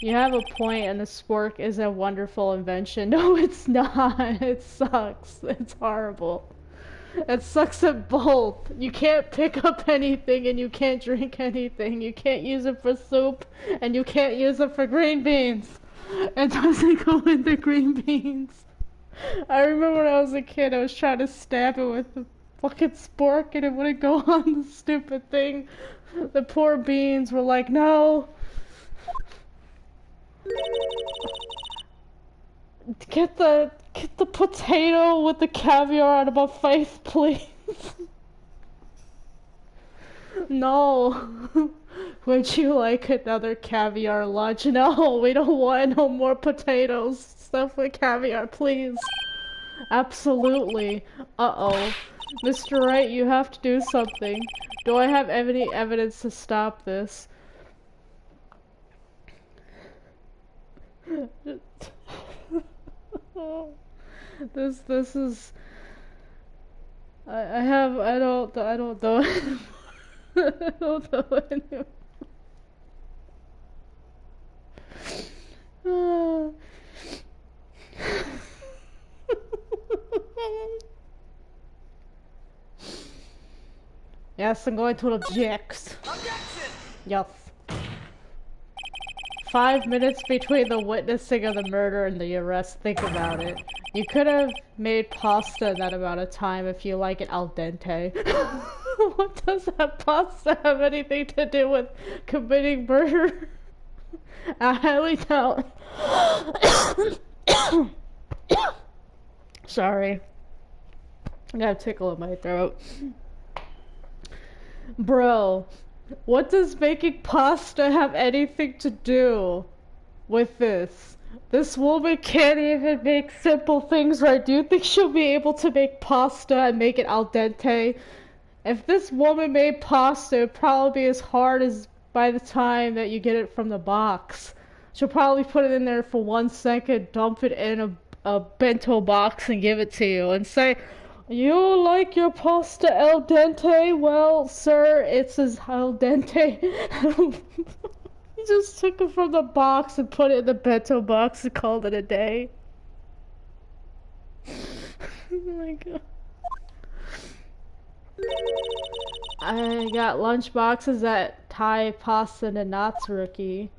You have a point, and the spork is a wonderful invention. No, it's not. It sucks. It's horrible. It sucks at both. You can't pick up anything and you can't drink anything. You can't use it for soup and you can't use it for green beans. It doesn't go in the green beans. I remember when I was a kid, I was trying to stab it with a fucking spork and it wouldn't go on the stupid thing. The poor beans were like, no. Get the potato with the caviar out of my face, please. No. Would you like another caviar lunch? No, we don't want no more potatoes. Stuff with caviar, please. Absolutely. Uh-oh. Mr. Wright, you have to do something. Do I have any evidence to stop this? This is I don't know. I don't know anymore. Yes, I'm going to object. Objection! Yes. 5 minutes between the witnessing of the murder and the arrest. Think about it. You could have made pasta in that amount of time if you like it al dente. What does that pasta have anything to do with committing murder? I highly doubt. Sorry. I got a tickle in my throat. Bro, what does making pasta have anything to do with this? This woman can't even make simple things right. Do you think she'll be able to make pasta and make it al dente? If this woman made pasta, it'd probably be as hard as by the time that you get it from the box. She'll probably put it in there for 1 second, dump it in a bento box and give it to you and say, you like your pasta al dente? Well, sir, it's as al dente. He just took it from the box and put it in the bento box and called it a day. Oh my god. I got lunch boxes at Thai Pasta and Knots Rookie.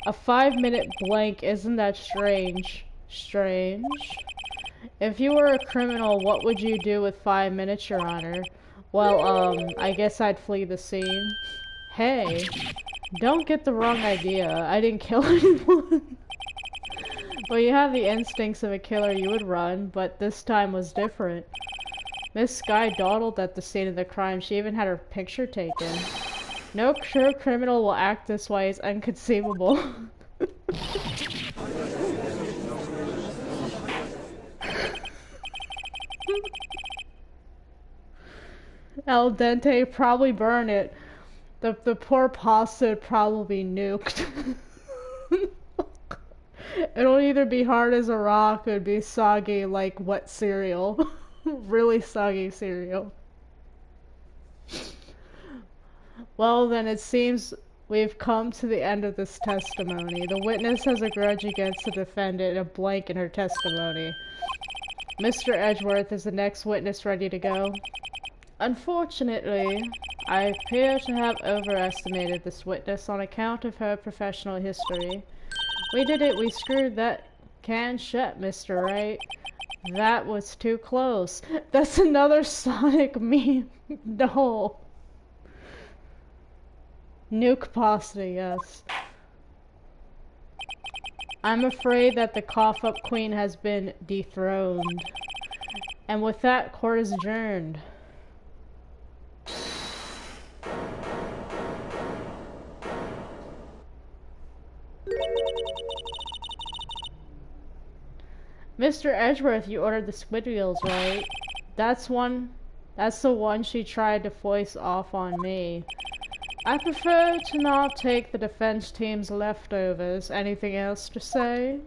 A 5-minute blank, isn't that strange? Strange. If you were a criminal, what would you do with 5 minutes, Your Honor? Well, I guess I'd flee the scene. Hey, don't get the wrong idea. I didn't kill anyone. Well, you have the instincts of a killer, you would run, but this time was different. Miss Skye dawdled at the scene of the crime. She even had her picture taken. No true criminal will act this way. It's inconceivable. Al dente, probably burn it. The poor pasta would probably be nuked. It'll either be hard as a rock or it'd be soggy like wet cereal. Really soggy cereal. Well then, it seems we've come to the end of this testimony. The witness has a grudge against the defendant and a blank in her testimony. Mr. Edgeworth, is the next witness ready to go? Unfortunately, I appear to have overestimated this witness on account of her professional history. We screwed that can shut, Mr. Wright. That was too close. That's another Sonic meme. No. Nuke pasta, yes. I'm afraid that the cough-up queen has been dethroned. And with that, court is adjourned. Mr. Edgeworth, you ordered the squid wheels, right? That's the one she tried to foist off on me. I prefer to not take the defense team's leftovers. Anything else to say?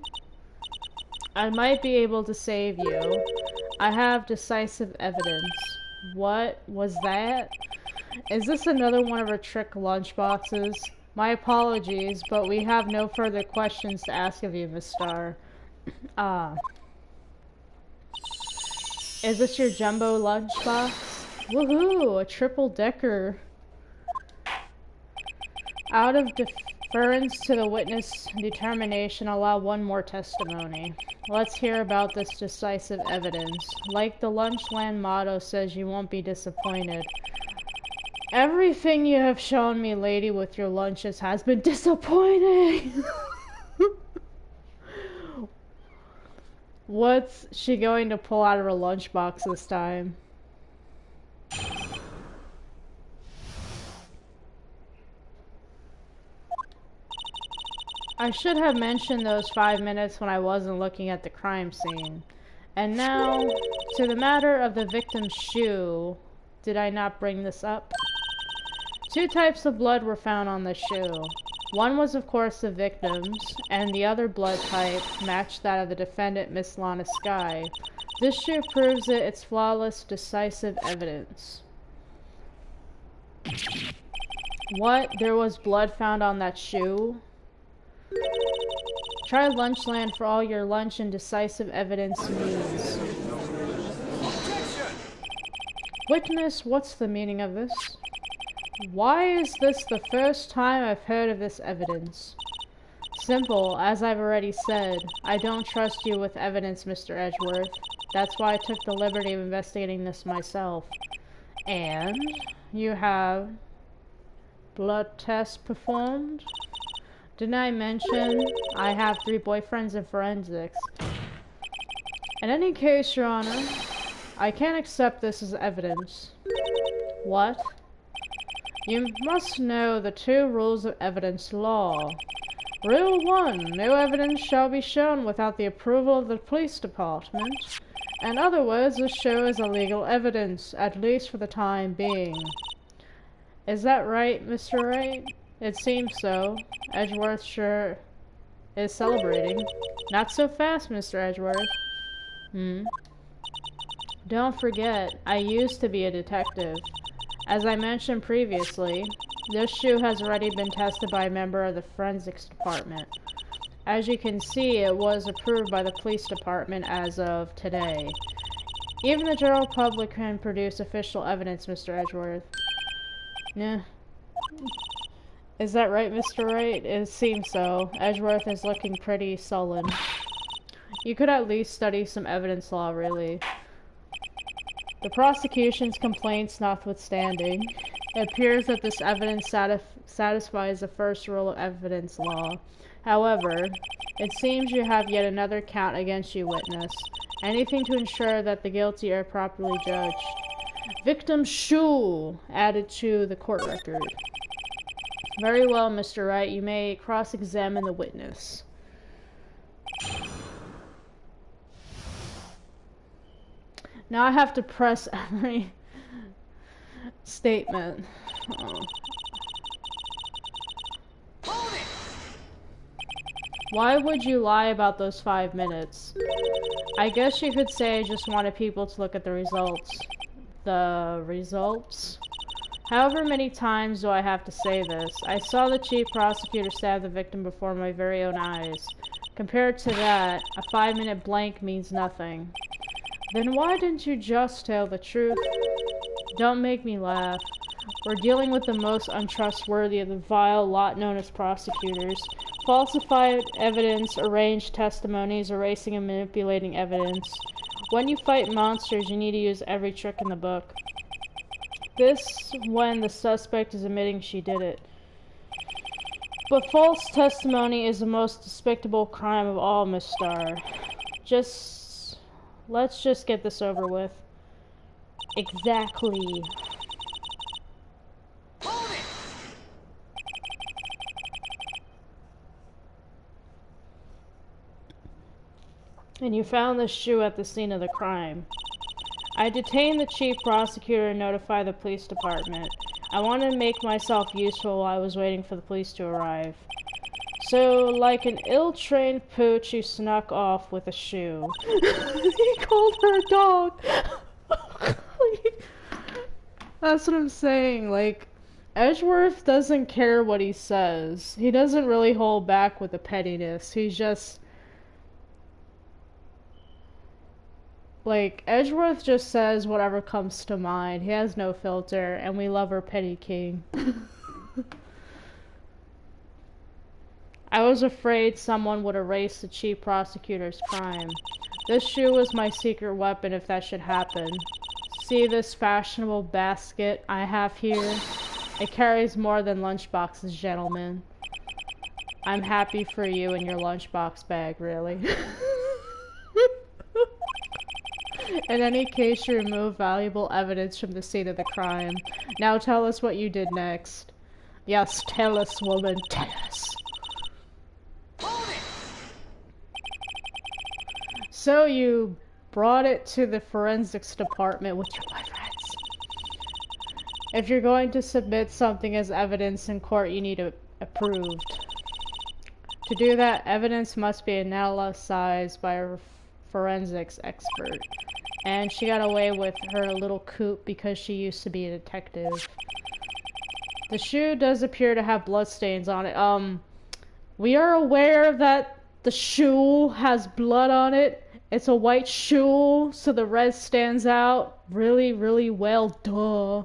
I might be able to save you. I have decisive evidence. What was that? Is this another one of her trick lunchboxes? My apologies, but we have no further questions to ask of you, Miss Starr. Ah. Is this your jumbo lunchbox? Woohoo! A triple decker. Out of deference to the witness determination, allow one more testimony. Let's hear about this decisive evidence. Like the Lunchland motto says, you won't be disappointed. Everything you have shown me, lady, with your lunches has been disappointing. What's she going to pull out of her lunchbox this time? I should have mentioned those 5 minutes when I wasn't looking at the crime scene. And now, to the matter of the victim's shoe. Did I not bring this up? 2 types of blood were found on the shoe. One was, of course, the victim's, and the other blood type matched that of the defendant, Miss Lana Skye. This shoe proves it. It's flawless, decisive evidence. What? There was blood found on that shoe? Try Lunchland for all your lunch and decisive evidence needs. Witness, what's the meaning of this? Why is this the first time I've heard of this evidence? Simple, as I've already said. I don't trust you with evidence, Mr. Edgeworth. That's why I took the liberty of investigating this myself. And you have blood tests performed? Didn't I mention I have 3 boyfriends in forensics? In any case, Your Honor, I can't accept this as evidence. What? You must know the 2 rules of evidence law. Rule 1. No evidence shall be shown without the approval of the police department. In other words, this show is illegal evidence, at least for the time being. Is that right, Mr. Wright? It seems so. Edgeworth sure is celebrating. Not so fast, Mr. Edgeworth. Don't forget, I used to be a detective. As I mentioned previously, this shoe has already been tested by a member of the forensics department. As you can see, it was approved by the police department as of today. Even the general public can produce official evidence, Mr. Edgeworth. Nah. Is that right, Mr. Wright? It seems so. Edgeworth is looking pretty sullen. You could at least study some evidence law, really. The prosecution's complaints notwithstanding, it appears that this evidence satisfies the first rule of evidence law. However, it seems you have yet another count against you, witness. Anything to ensure that the guilty are properly judged. Victim's shoe added to the court record. Very well, Mr. Wright. You may cross-examine the witness. Now I have to press every statement. Oh. Why would you lie about those 5 minutes? I guess you could say I just wanted people to look at the results. The results? However many times do I have to say this? I saw the chief prosecutor stab the victim before my very own eyes. Compared to that, a 5-minute blank means nothing. Then why didn't you just tell the truth? Don't make me laugh. We're dealing with the most untrustworthy of the vile lot known as prosecutors. Falsified evidence, arranged testimonies, erasing and manipulating evidence. When you fight monsters, you need to use every trick in the book. This when the suspect is admitting she did it. But false testimony is the most despicable crime of all, Miss Starr. Let's just get this over with. Exactly. And you found this shoe at the scene of the crime. I detained the chief prosecutor and notified the police department. I wanted to make myself useful while I was waiting for the police to arrive. So, like an ill-trained pooch, you snuck off with a shoe. He called her a dog! That's what I'm saying, like, Edgeworth doesn't care what he says. He doesn't really hold back with the pettiness. He's just... Like, Edgeworth just says whatever comes to mind. He has no filter, and we love our petty king. I was afraid someone would erase the chief prosecutor's crime. This shoe was my secret weapon if that should happen. See this fashionable basket I have here? It carries more than lunchboxes, gentlemen. I'm happy for you and your lunchbox bag, really. In any case, you removed valuable evidence from the scene of the crime. Now tell us what you did next. Yes, tell us, woman, tell us. So you brought it to the forensics department with your boyfriends. If you're going to submit something as evidence in court, you need it approved. To do that, evidence must be analyzed by a forensics expert. And she got away with her little coup because she used to be a detective. The shoe does appear to have bloodstains on it. We are aware that the shoe has blood on it. It's a white shoe, so the red stands out really, really well, duh.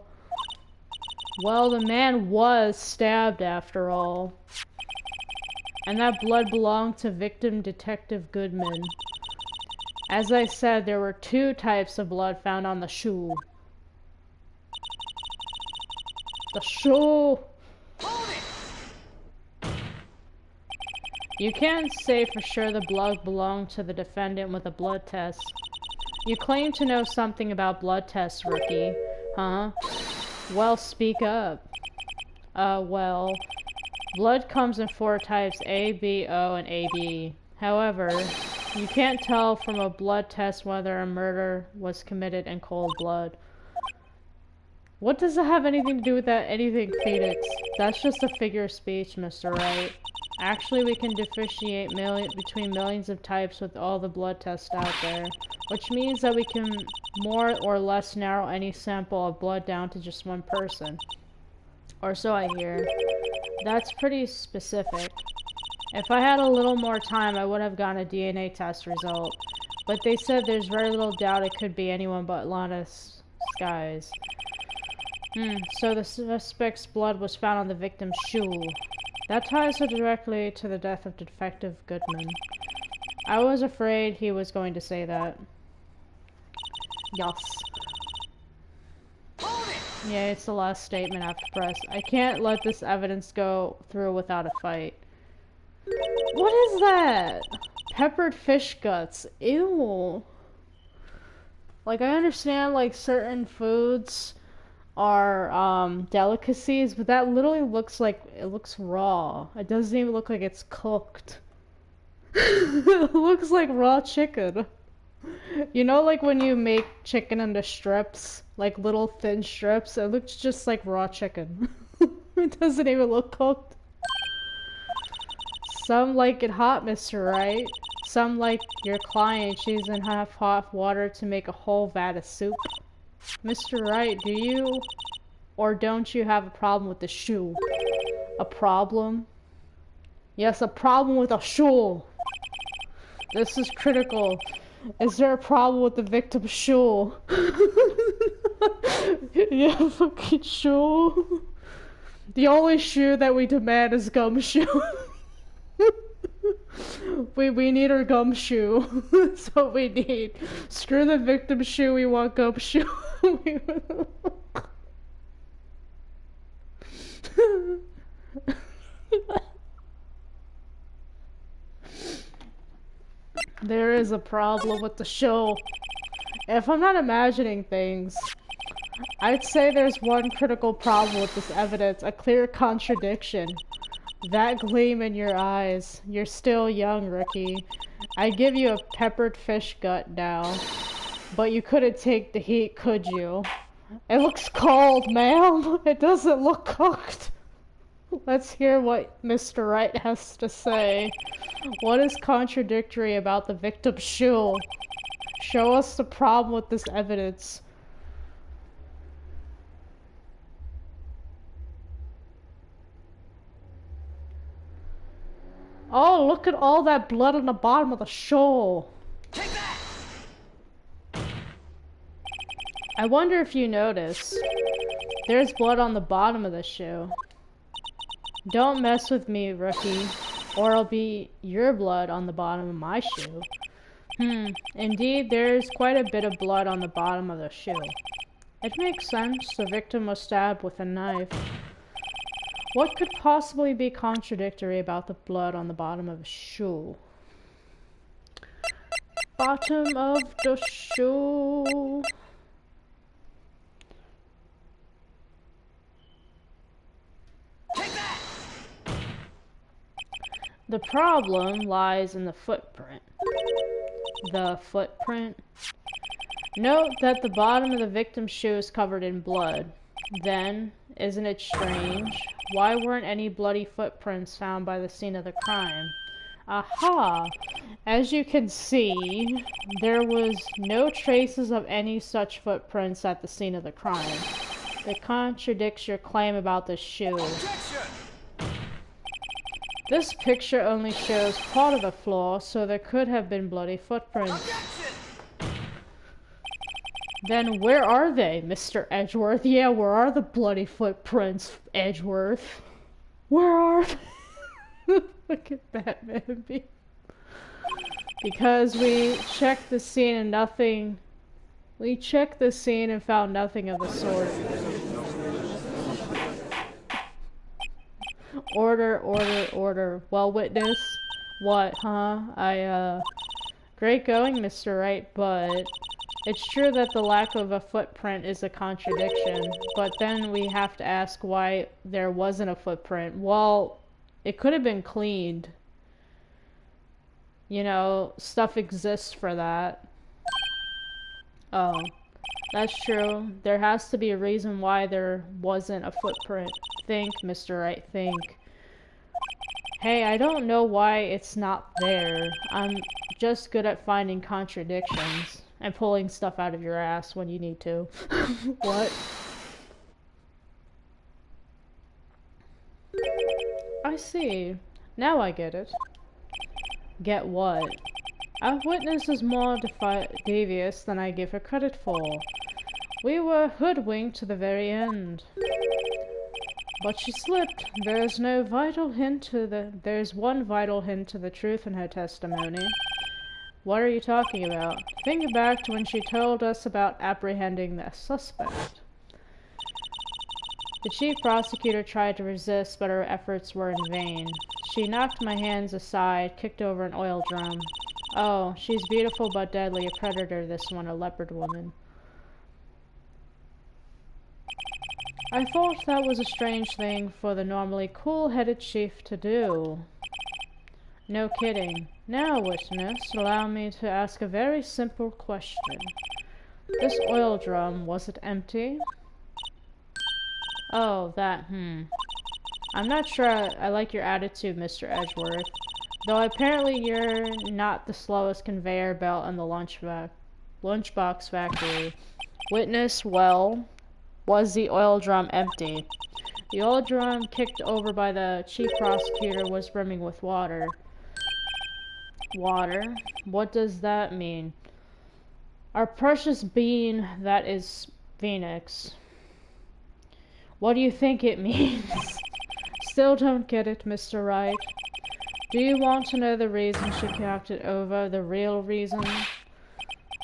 Well, the man was stabbed after all. And that blood belonged to victim Detective Goodman. As I said, there were 2 types of blood found on the shoe. The shoe! You can't say for sure the blood belonged to the defendant with a blood test. You claim to know something about blood tests, rookie. Huh? Well, speak up. Well, blood comes in 4 types, A, B, O, and AB. However, you can't tell from a blood test whether a murder was committed in cold blood. What does that have anything to do with that anything, Phoenix? That's just a figure of speech, Mr. Wright. Actually, we can differentiate between millions of types with all the blood tests out there, which means that we can more or less narrow any sample of blood down to just one person. Or so I hear. That's pretty specific. If I had a little more time, I would have gotten a DNA test result. But they said there's very little doubt it could be anyone but Lana Skies. So the suspect's blood was found on the victim's shoe. That ties her directly to the death of Detective Goodman. I was afraid he was going to say that. Yes. Yeah, it's the last statement after press. I can't let this evidence go through without a fight. What is that? Peppered fish guts. Ew. Like, I understand, like, certain foods are, delicacies, but that literally looks like, it looks raw. It doesn't even look like it's cooked. It looks like raw chicken. You know, like when you make chicken into strips, like little thin strips, it looks just like raw chicken. It doesn't even look cooked. Some like it hot, Mr. Wright. Some like your client choosing half hot water to make a whole vat of soup. Mr. Wright, do you or don't you have a problem with the shoe? A problem? Yes, a problem with a shoe. This is critical. Is there a problem with the victim's shoe? Yeah, fucking shoe. The only shoe that we demand is gumshoe. We need our gumshoe. That's what we need. Screw the victim's shoe, we want gumshoe. There is a problem with the show. If I'm not imagining things, I'd say there's one critical problem with this evidence, a clear contradiction. That gleam in your eyes. You're still young, rookie. I give you a peppered fish gut now. But you couldn't take the heat, could you? It looks cold, ma'am. It doesn't look cooked. Let's hear what Mr. Wright has to say. What is contradictory about the victim's shoe? Show us the problem with this evidence. Oh, look at all that blood on the bottom of the shoe. Take that! I wonder if you notice. There's blood on the bottom of the shoe. Don't mess with me, rookie, or it'll be your blood on the bottom of my shoe. Indeed, there's quite a bit of blood on the bottom of the shoe. It makes sense. The victim was stabbed with a knife. What could possibly be contradictory about the blood on the bottom of a shoe? Bottom of the shoe. Take that! The problem lies in the footprint. The footprint. Note that the bottom of the victim's shoe is covered in blood. Then, isn't it strange? Why weren't any bloody footprints found by the scene of the crime? Aha! As you can see, there was no traces of any such footprints at the scene of the crime. It contradicts your claim about the shoe. Objection! This picture only shows part of the floor, so there could have been bloody footprints. Objection! Then where are they, Mr. Edgeworth? Yeah, where are the bloody footprints, Edgeworth? Where are they? Look at Batman. Because we checked the scene and nothing... We checked the scene and found nothing of the sort. Order, order, order. Well, witness? What, huh? Great going, Mr. Wright, but... It's true that the lack of a footprint is a contradiction, but then we have to ask why there wasn't a footprint. Well, it could have been cleaned. You know, stuff exists for that. Oh, that's true. There has to be a reason why there wasn't a footprint. Think, Mr. Wright, think. Hey, I don't know why it's not there. I'm just good at finding contradictions. And pulling stuff out of your ass when you need to. What? I see. Now I get it. Get what? Our witness is more devious than I give her credit for. We were hoodwinked to the very end. But she slipped. There's one vital hint to the truth in her testimony. What are you talking about? Think back to when she told us about apprehending the suspect. The chief prosecutor tried to resist, but her efforts were in vain. She knocked my hands aside, kicked over an oil drum. Oh, she's beautiful but deadly, a predator, this one, a leopard woman. I thought that was a strange thing for the normally cool-headed chief to do. No kidding. Now, witness, allow me to ask a very simple question. This oil drum, was it empty? Oh, that, I'm not sure I like your attitude, Mr. Edgeworth. Though apparently you're not the slowest conveyor belt in the lunchbox factory. Witness, well, was the oil drum empty? The oil drum kicked over by the chief prosecutor was brimming with water. Water? What does that mean? Our precious bean, that is Phoenix. What do you think it means? Still don't get it, Mr. Wright. Do you want to know the reason she knocked it over? The real reason?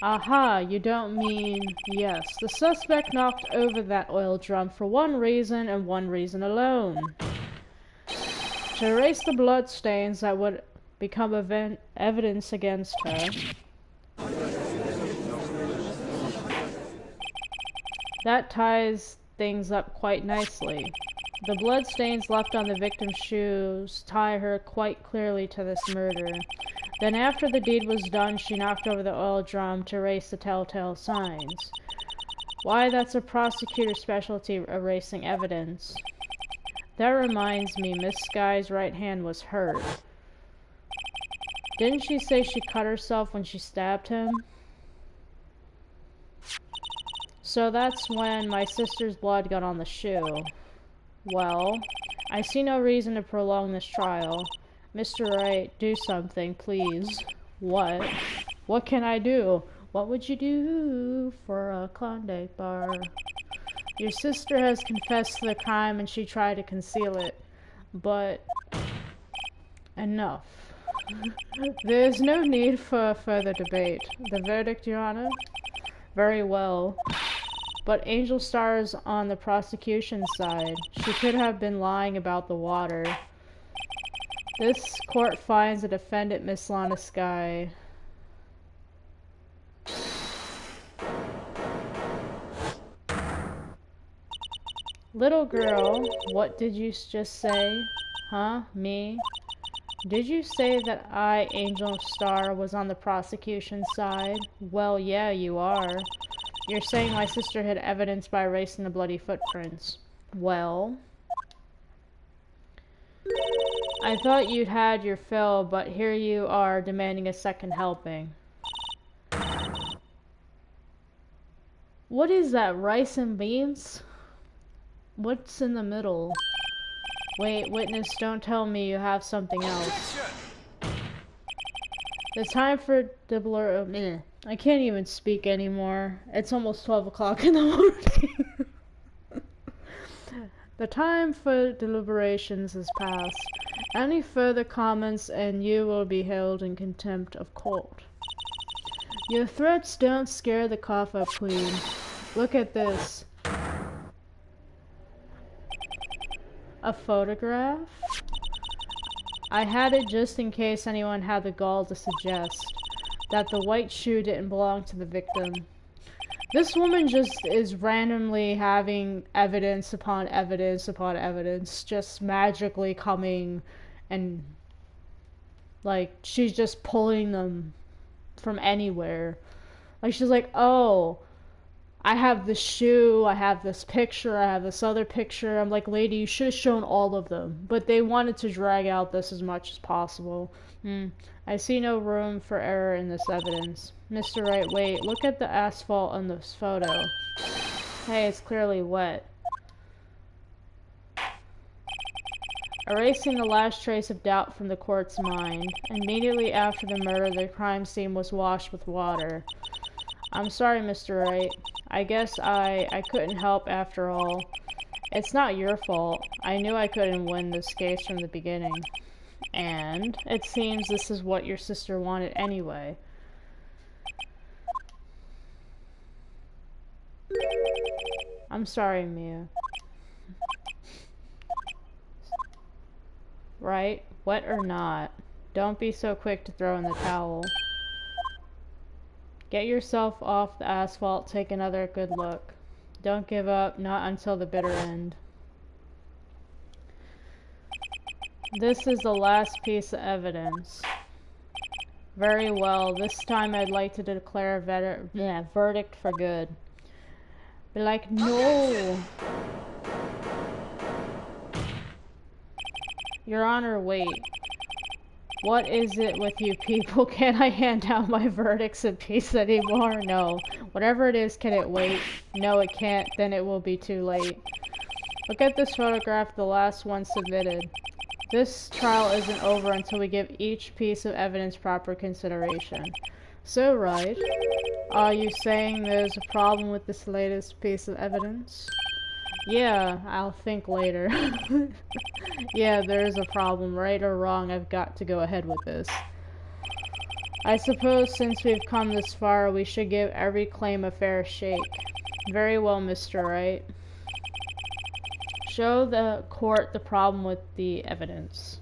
Aha, you don't mean... Yes, the suspect knocked over that oil drum for one reason and one reason alone. To erase the blood stains that would become evidence against her. That ties things up quite nicely. The bloodstains left on the victim's shoes tie her quite clearly to this murder. Then after the deed was done, she knocked over the oil drum to erase the telltale signs. Why, that's a prosecutor's specialty, erasing evidence. That reminds me, Miss Skye's right hand was hurt. Didn't she say she cut herself when she stabbed him? So that's when my sister's blood got on the shoe. Well, I see no reason to prolong this trial. Mr. Wright, do something, please. What? What can I do? What would you do for a Klondike bar? Your sister has confessed to the crime and she tried to conceal it. But enough. There's no need for further debate. The verdict, Your Honor? Very well. But Angel Star's on the prosecution's side. She could have been lying about the water. This court finds the defendant, Miss Lana Sky. Little girl, what did you just say? Huh? Me? Did you say that I, Angel Star, was on the prosecution's side? Well, yeah, you are. You're saying my sister hid evidence by erasing the bloody footprints. Well, I thought you'd had your fill, but here you are demanding a second helping. What is that, rice and beans? What's in the middle? Wait, witness, don't tell me you have something else. The time for I can't even speak anymore. It's almost 12 o'clock in the morning. The time for deliberations has passed. Any further comments and you will be held in contempt of court. Your threats don't scare the cough up, queen. Look at this. A photograph? I had it just in case anyone had the gall to suggest that the white shoe didn't belong to the victim. This woman just is randomly having evidence upon evidence upon evidence, just magically coming and, like, she's just pulling them from anywhere. Like, she's like, oh, I have this shoe, I have this picture, I have this other picture. I'm like, lady, you should have shown all of them. But they wanted to drag out this as much as possible. I see no room for error in this evidence. Mr. Wright, wait, look at the asphalt on this photo. Hey, it's clearly wet. Erasing the last trace of doubt from the court's mind. Immediately after the murder, the crime scene was washed with water. I'm sorry, Mr. Wright. I guess I couldn't help after all. It's not your fault. I knew I couldn't win this case from the beginning. And it seems this is what your sister wanted anyway. I'm sorry, Mia. Right? Wet or not, don't be so quick to throw in the towel. Get yourself off the asphalt, take another good look. Don't give up, not until the bitter end. This is the last piece of evidence. Very well, this time I'd like to declare a verdict for good. Be like, no! Your Honor, wait. What is it with you people? Can't I hand down my verdicts in peace anymore? No. Whatever it is, can it wait? No, it can't. Then it will be too late. Look at this photograph, the last one submitted. This trial isn't over until we give each piece of evidence proper consideration. So, right. Are you saying there's a problem with this latest piece of evidence? Yeah, I'll think later. Yeah, there's a problem. Right or wrong, I've got to go ahead with this. I suppose since we've come this far, we should give every claim a fair shake. Very well, Mr. Wright. Show the court the problem with the evidence.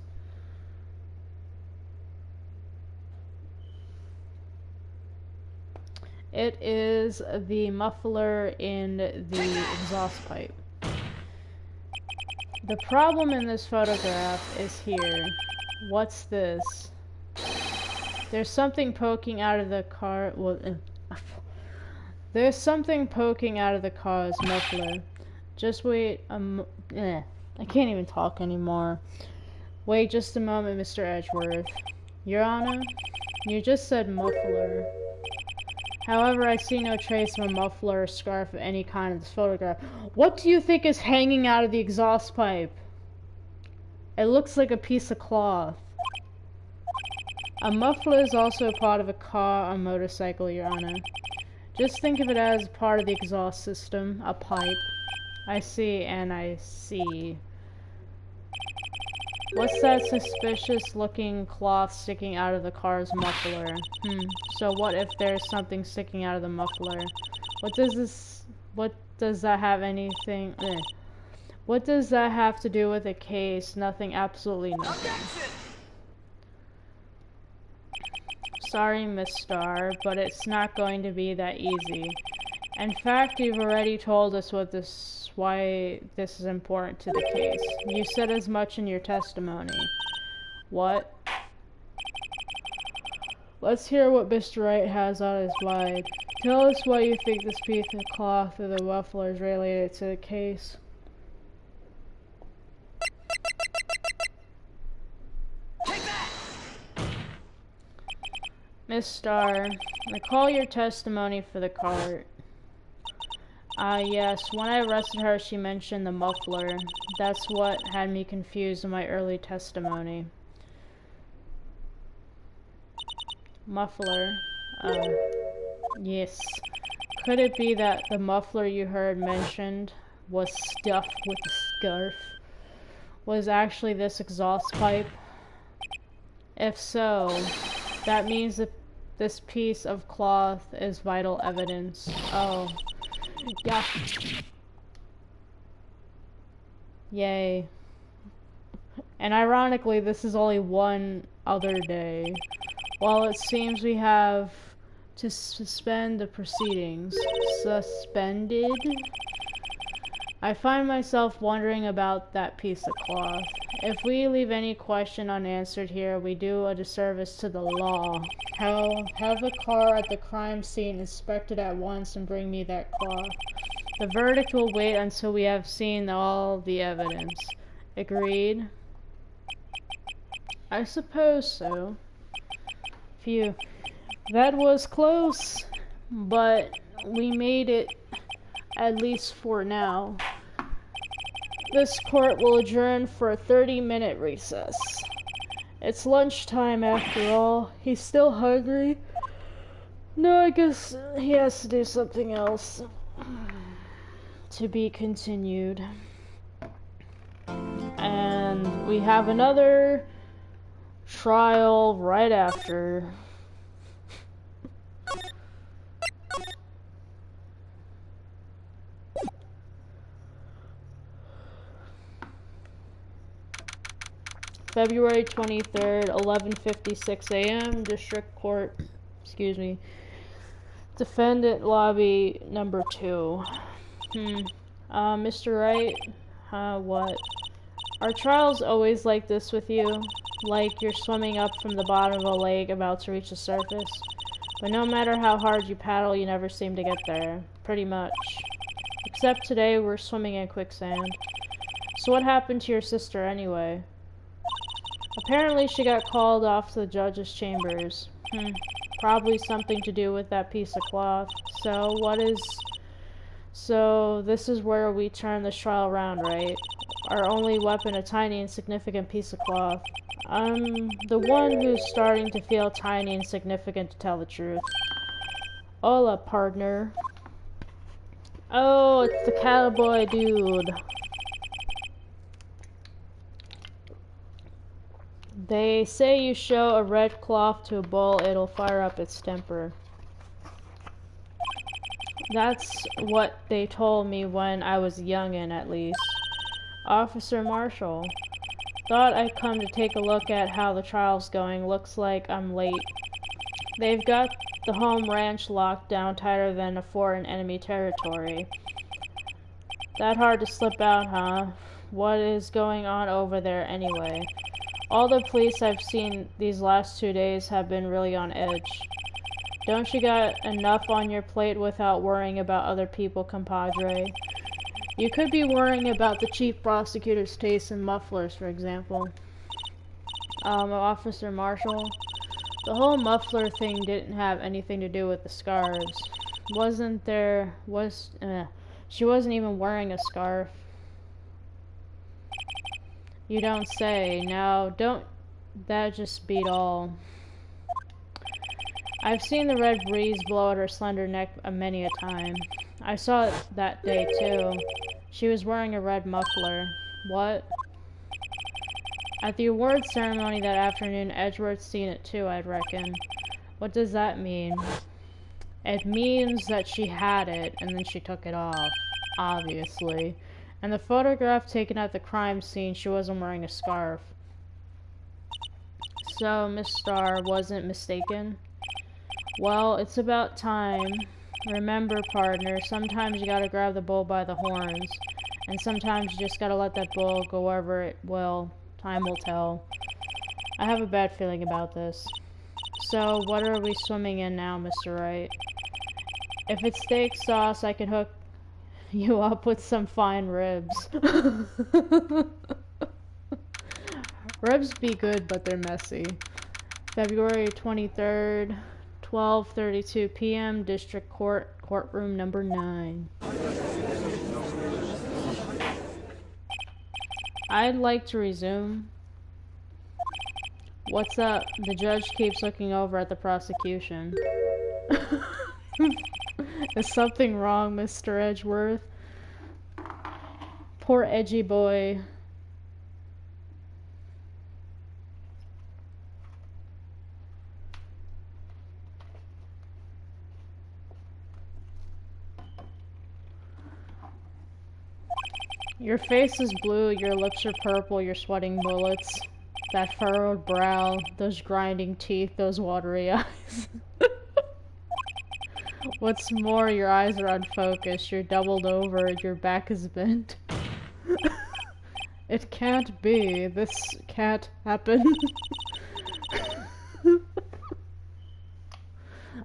It is the muffler in the exhaust pipe. The problem in this photograph is here. What's this? There's something poking out of the car. Well, there's something poking out of the car's muffler. Just wait I can't even talk anymore. Wait just a moment, Mr. Edgeworth. Your Honor, you just said muffler. However, I see no trace of a muffler or scarf of any kind in this photograph. What do you think is hanging out of the exhaust pipe? It looks like a piece of cloth. A muffler is also part of a car or motorcycle, Your Honor. Just think of it as part of the exhaust system, a pipe. I see, and I see. What's that suspicious looking cloth sticking out of the car's muffler? So what if there's something sticking out of the muffler? What does that have anything, What does that have to do with the case? Nothing, absolutely nothing. Objection! Sorry, Miss Starr, but it's not going to be that easy. In fact, you've already told us why this is important to the case. You said as much in your testimony. What? Let's hear what Mr. Wright has on his mind. Tell us why you think this piece of cloth or the muffler is related to the case. Take that! Miss Starr, recall your testimony for the cart. Yes, when I arrested her, she mentioned the muffler. That's what had me confused in my early testimony. Muffler. Yes. Could it be that the muffler you heard mentioned was stuffed with a scarf? Was actually this exhaust pipe? If so, that means that this piece of cloth is vital evidence. Oh. Yeah. Yay. And ironically, this is only one other day. While it seems we have to suspend the proceedings. Suspended? I find myself wondering about that piece of cloth. If we leave any question unanswered here, we do a disservice to the law. Have the car at the crime scene inspected at once and bring me that cloth. The verdict will wait until we have seen all the evidence. Agreed? I suppose so. Phew. That was close, but we made it, at least for now. This court will adjourn for a 30-minute recess. It's lunchtime after all. He's still hungry? No, I guess he has to do something else. To be continued. And we have another trial right after. February 23rd, 11:56 a.m. District Court, Defendant Lobby number 2. Mr. Wright? What? Are trials always like this with you? Like you're swimming up from the bottom of a lake about to reach the surface? But no matter how hard you paddle, you never seem to get there. Pretty much. Except today, we're swimming in quicksand. So what happened to your sister anyway? Apparently she got called off to the judge's chambers. Probably something to do with that piece of cloth. So this is where we turn this trial around, right? Our only weapon, a tiny insignificant piece of cloth. I'm the one who's starting to feel tiny and insignificant, to tell the truth. Hola, partner. Oh, it's the cowboy dude. They say you show a red cloth to a bull, it'll fire up its temper. That's what they told me when I was youngin', at least. Officer Marshall. Thought I'd come to take a look at how the trial's going. Looks like I'm late. They've got the home ranch locked down tighter than a fort in enemy territory. That hard to slip out, huh? What is going on over there anyway? All the police I've seen these last 2 days have been really on edge. Don't you got enough on your plate without worrying about other people, compadre? You could be worrying about the chief prosecutor's taste in mufflers, for example. Officer Marshall, the whole muffler thing didn't have anything to do with the scarves. She wasn't even wearing a scarf. You don't say. Now, don't that just beat all? I've seen the red breeze blow at her slender neck many a time. I saw it that day, too. She was wearing a red muffler. What? At the awards ceremony that afternoon, Edgeworth's seen it too, I'd reckon. What does that mean? It means that she had it, and then she took it off. Obviously. And the photograph taken at the crime scene, she wasn't wearing a scarf. So, Miss Starr wasn't mistaken? Well, it's about time. Remember, partner, sometimes you gotta grab the bull by the horns. And sometimes you just gotta let that bull go wherever it will. Time will tell. I have a bad feeling about this. So, what are we swimming in now, Mr. Wright? If it's steak sauce, I can hook you up with some fine ribs. Ribs be good, but they're messy. February 23rd, 12:32 p.m., District Court, courtroom number 9. I'd like to resume. What's up? The judge keeps looking over at the prosecution. Is something wrong, Mr. Edgeworth? Poor edgy boy. Your face is blue, your lips are purple, you're sweating bullets. That furrowed brow, those grinding teeth, those watery eyes. What's more, your eyes are unfocused, you're doubled over, your back is bent. It can't be. This can't happen.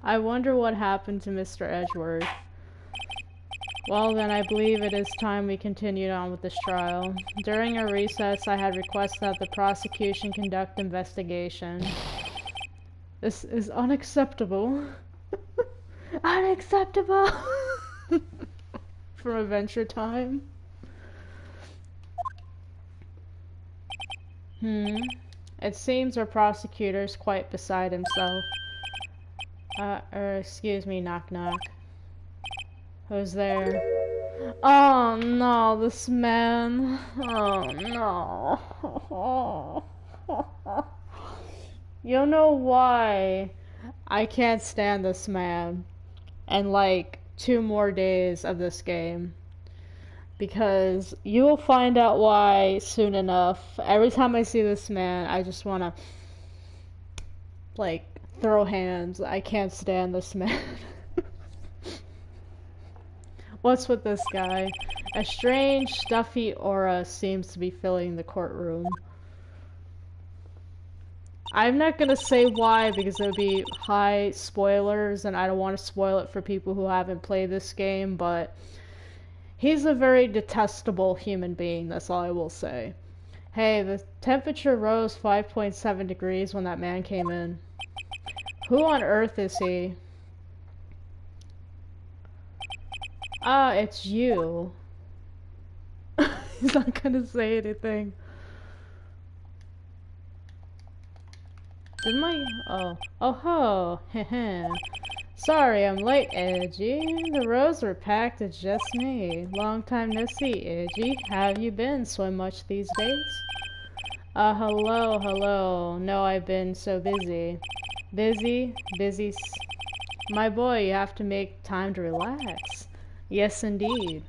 I wonder what happened to Mr. Edgeworth. Well, then I believe it is time we continued on with this trial. During our recess, I had requested that the prosecution conduct investigation. This is unacceptable. Unacceptable! From Adventure Time. It seems our prosecutor's quite beside himself. Excuse me, knock knock. Who's there? Oh no, this man. Oh no. You know why I can't stand this man and like 2 more days of this game? Because you will find out why soon enough. Every time I see this man, I just want to like throw hands. I can't stand this man. What's with this guy? A strange, stuffy aura seems to be filling the courtroom. I'm not gonna say why because it would be high spoilers and I don't want to spoil it for people who haven't played this game, but he's a very detestable human being, that's all I will say. Hey, the temperature rose 5.7 degrees when that man came in. Who on earth is he? Ah, it's you. He's not gonna say anything. Didn't I? Oh. Oh ho! Heh. Sorry, I'm late, Edgy. The rows were packed, it's just me. Long time no see, Edgy. How have you been? Swim much these days? Hello. No, I've been so busy. Busy? My boy, you have to make time to relax. Yes, indeed.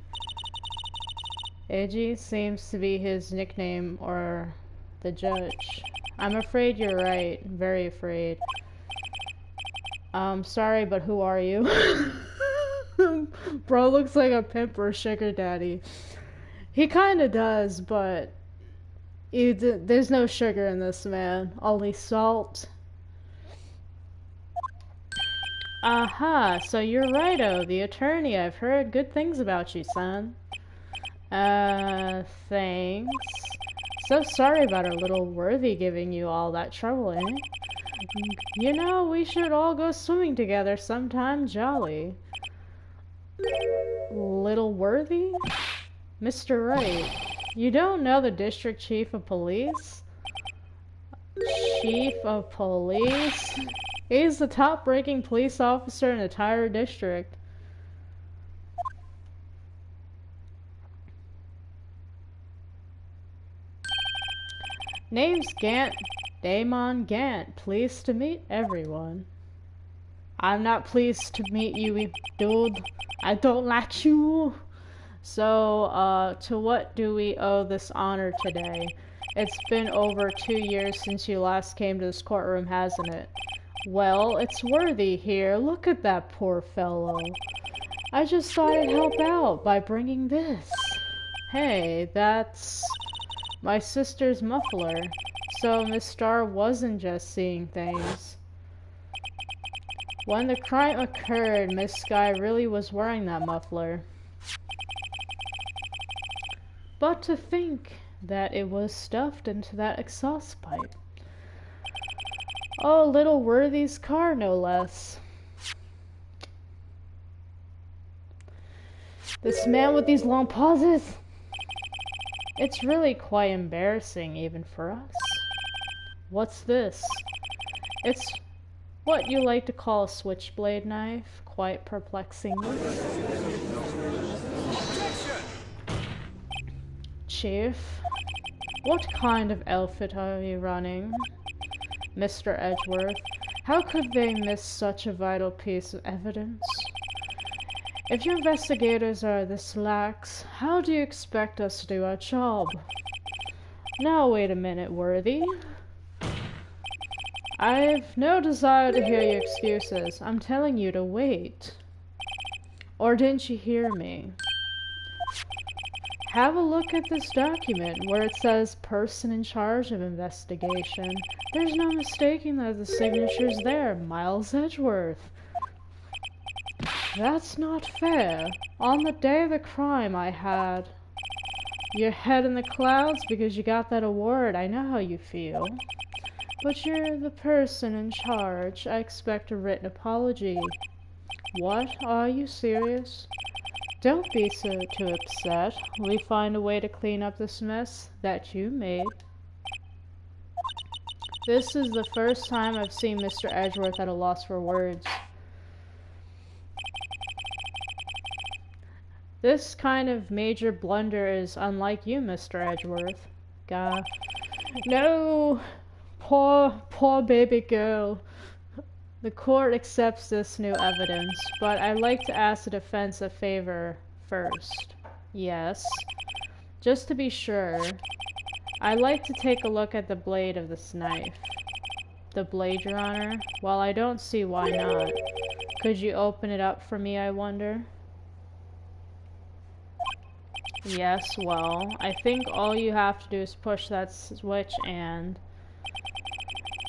Edgy seems to be his nickname, or the judge. I'm afraid you're right. Very afraid. Sorry, but who are you? Bro looks like a pimp or a sugar daddy. He kinda does, but there's no sugar in this man. Only salt. Aha, so you're Righto, the attorney. I've heard good things about you, son. Thanks. So sorry about our little Worthy giving you all that trouble, eh? You know, we should all go swimming together sometime, jolly. Little Worthy? Mr. Wright, you don't know the district chief of police? Chief of police? He's the top-ranking police officer in the entire district. Name's Gant. Damon Gant. Pleased to meet everyone. I'm not pleased to meet you, dude. I don't like you. So, to what do we owe this honor today? It's been over 2 years since you last came to this courtroom, hasn't it? Well, it's Worthy here. Look at that poor fellow. I just thought I'd help out by bringing this. Hey, that's my sister's muffler. So Miss Starr wasn't just seeing things. When the crime occurred, Miss Sky really was wearing that muffler. But to think that it was stuffed into that exhaust pipe. Oh, little Worthy's car, no less. This man with these long pauses. It's really quite embarrassing, even for us. What's this? It's what you like to call a switchblade knife. Quite perplexingly. Chief, what kind of outfit are you running? Mr. Edgeworth, how could they miss such a vital piece of evidence? If your investigators are this lax, how do you expect us to do our job? Now wait a minute, Worthy. I've no desire to hear your excuses. I'm telling you to wait. Or didn't you hear me? Have a look at this document where it says person in charge of investigation. There's no mistaking that the signature's there. Miles Edgeworth. That's not fair. On the day of the crime, I had your head in the clouds because you got that award. I know how you feel. But you're the person in charge. I expect a written apology. What? Are you serious? Don't be too upset. We find a way to clean up this mess that you made. This is the first time I've seen Mr. Edgeworth at a loss for words. This kind of major blunder is unlike you, Mr. Edgeworth. Gah. No! Poor baby girl. The court accepts this new evidence, but I'd like to ask the defense a favor first. Yes. Just to be sure, I'd like to take a look at the blade of this knife. The blade, Your Honor? Well, I don't see why not. Could you open it up for me, I wonder? Yes, well, I think all you have to do is push that switch and...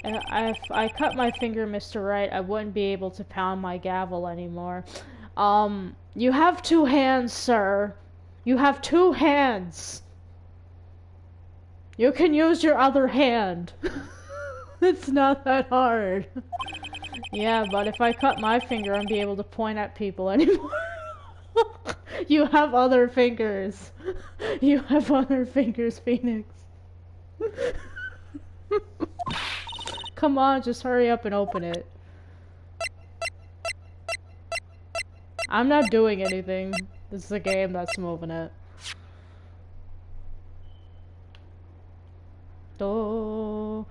If I cut my finger, Mr. Wright, I wouldn't be able to pound my gavel anymore. You have two hands, sir. You have two hands. You can use your other hand. It's not that hard. Yeah, but if I cut my finger, I won't be able to point at people anymore. You have other fingers. You have other fingers, Phoenix. Come on, just hurry up and open it. I'm not doing anything. This is a game that's moving it. Oh,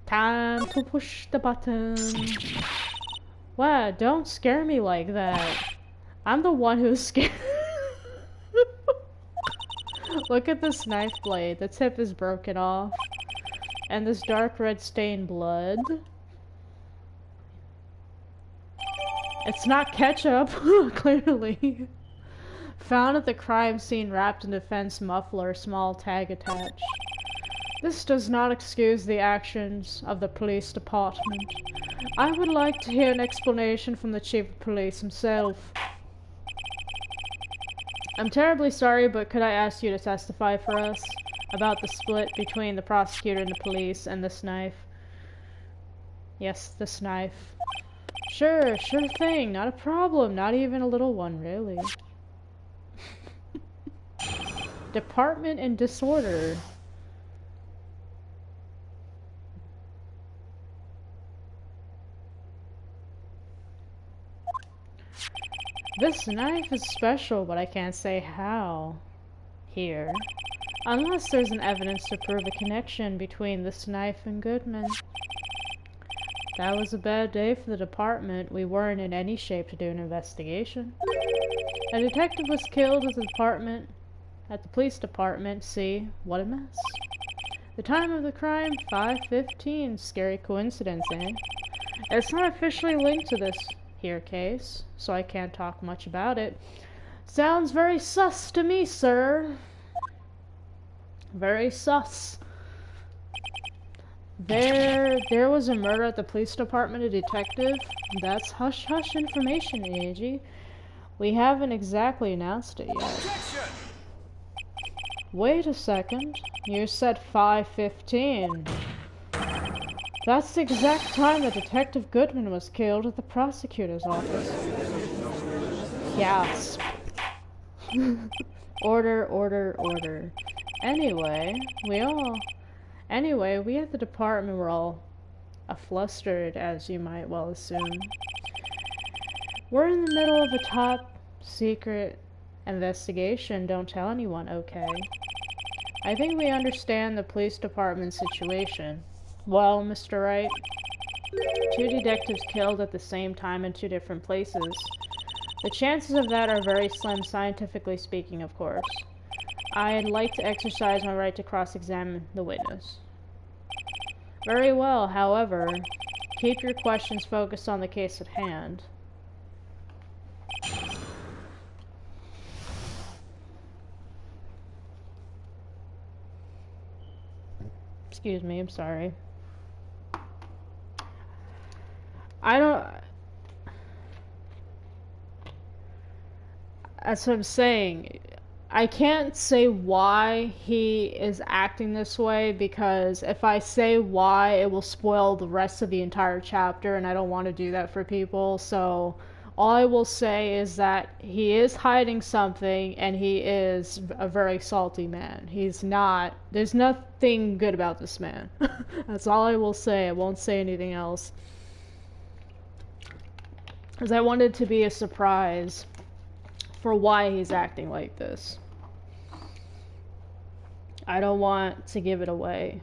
time to push the button. Wow, don't scare me like that. I'm the one who's scared. Look at this knife blade. The tip is broken off. And this dark red stained blood. It's not ketchup, clearly. Found at the crime scene wrapped in defense muffler, small tag attached. This does not excuse the actions of the police department. I would like to hear an explanation from the chief of police himself. I'm terribly sorry, but could I ask you to testify for us about the split between the prosecutor and the police and this knife? Yes, this knife. Sure thing, not a problem, not even a little one, really. Department in disorder. This knife is special, but I can't say how here. Unless there's an evidence to prove a connection between this knife and Goodman. That was a bad day for the department. We weren't in any shape to do an investigation. A detective was killed at the police department. See, what a mess. The time of the crime, 5:15. Scary coincidence, eh? It's not officially linked to this here case, so I can't talk much about it. Sounds very sus to me, sir. Very sus. There was a murder at the police department, a detective. That's hush-hush information, AG. We haven't exactly announced it yet. Objection! Wait a second. You said 5:15. That's the exact time that Detective Goodman was killed at the prosecutor's office. Gasp. Order, order, order. Anyway, we at the department were all flustered, as you might well assume. We're in the middle of a top secret investigation. Don't tell anyone, okay? I think we understand the police department's situation. Well, Mr. Wright, 2 detectives killed at the same time in 2 different places. The chances of that are very slim, scientifically speaking, of course. I'd like to exercise my right to cross-examine the witness. Very well, however, keep your questions focused on the case at hand. Excuse me, I'm sorry. That's what I'm saying. I can't say why he is acting this way, because if I say why, it will spoil the rest of the entire chapter, and I don't want to do that for people. So all I will say is that he is hiding something, and he is a very salty man. There's nothing good about this man. That's all I will say. I won't say anything else. Because I want it to be a surprise for why he's acting like this. I don't want to give it away.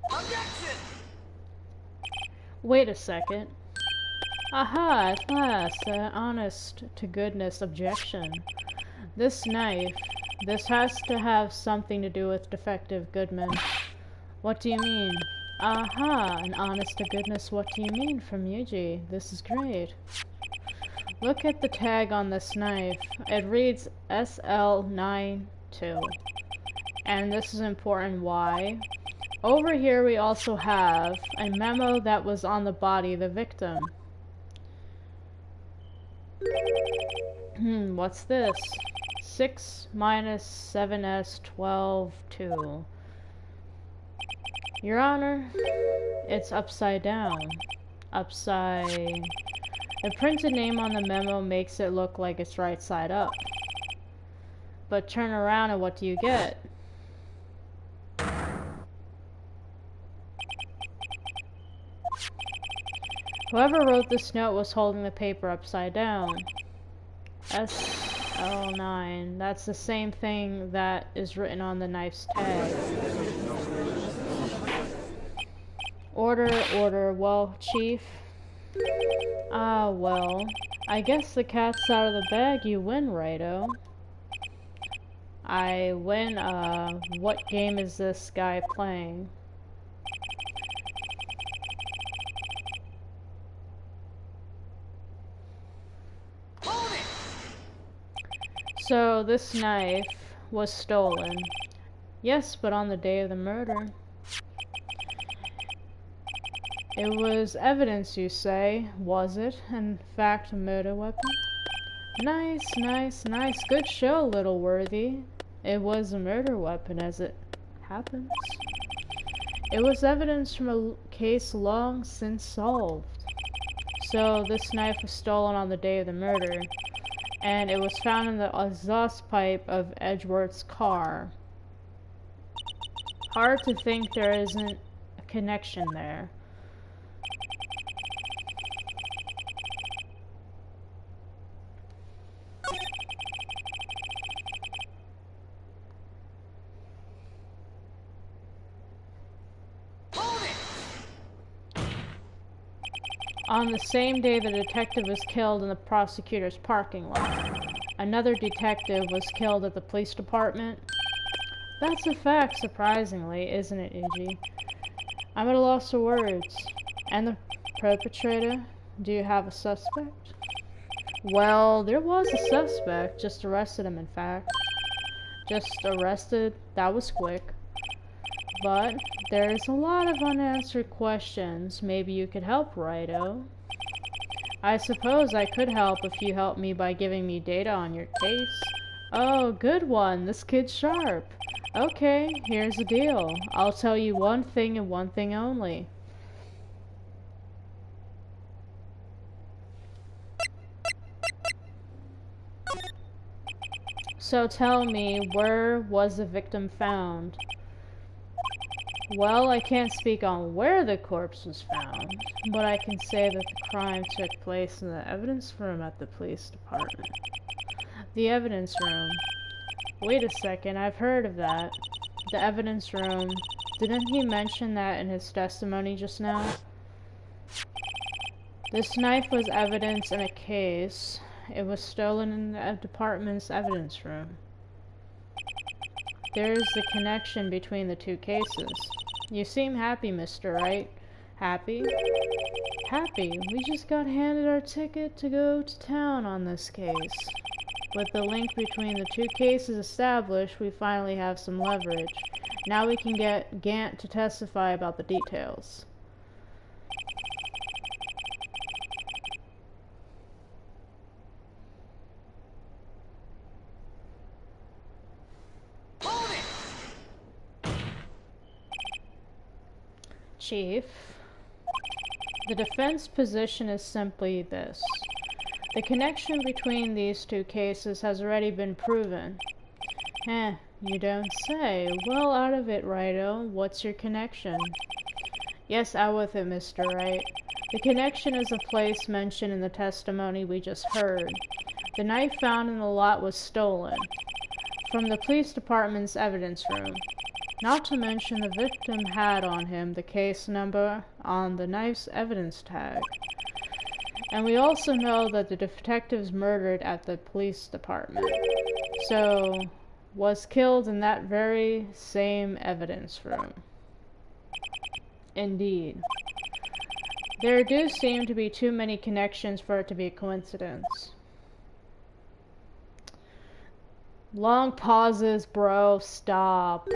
Objection! Wait a second. Aha, at last, an honest-to-goodness objection. This knife, this has to have something to do with Defective Goodman. What do you mean? Aha, an honest-to-goodness what do you mean from Yuji? This is great. Look at the tag on this knife. It reads SL92. And this is important. Why? Over here we also have a memo that was on the body of the victim. What's this? 6 minus 7s 12 2. Your Honor, it's upside down. The printed name on the memo makes it look like it's right side up. But turn around and what do you get? Whoever wrote this note was holding the paper upside down. SL9. That's the same thing that is written on the knife's tag. Order, order. Well, Chief. Well. I guess the cat's out of the bag. You win, righto. I win, what game is this guy playing? So, this knife was stolen. Yes, but on the day of the murder. It was evidence, you say. Was it, in fact, a murder weapon? Nice, nice, nice. Good show, little worthy. It was a murder weapon, as it happens. It was evidence from a case long since solved. So this knife was stolen on the day of the murder, and it was found in the exhaust pipe of Edgeworth's car. Hard to think there isn't a connection there. On the same day the detective was killed in the prosecutor's parking lot, another detective was killed at the police department. That's a fact, surprisingly, isn't it, Iggy? I'm at a loss for words. And the perpetrator? Do you have a suspect? Well, there was a suspect. Just arrested him, in fact. Just arrested. That was quick. But there's a lot of unanswered questions. Maybe you could help, righto? I suppose I could help if you help me by giving me data on your case. Oh, good one. This kid's sharp. Okay, here's the deal. I'll tell you one thing and one thing only. So tell me, where was the victim found? Well, I can't speak on where the corpse was found, but I can say that the crime took place in the evidence room at the police department. The evidence room. Wait a second, I've heard of that. The evidence room. Didn't he mention that in his testimony just now? This knife was evidence in a case. It was stolen in the department's evidence room. There's the connection between the two cases. You seem happy, Mr. Wright. Happy? Happy. We just got handed our ticket to go to town on this case. With the link between the two cases established, we finally have some leverage. Now we can get Gant to testify about the details. Chief, the defense position is simply this. The connection between these two cases has already been proven. You don't say. Well, out of it, righto. What's your connection? Yes, out with it, Mr. Wright. The connection is a place mentioned in the testimony we just heard. The knife found in the lot was stolen from the police department's evidence room. Not to mention the victim had on him the case number on the knife's evidence tag. And we also know that the detectives murdered at the police department. So, was killed in that very same evidence room. Indeed. There do seem to be too many connections for it to be a coincidence. Long pauses, bro. Stop.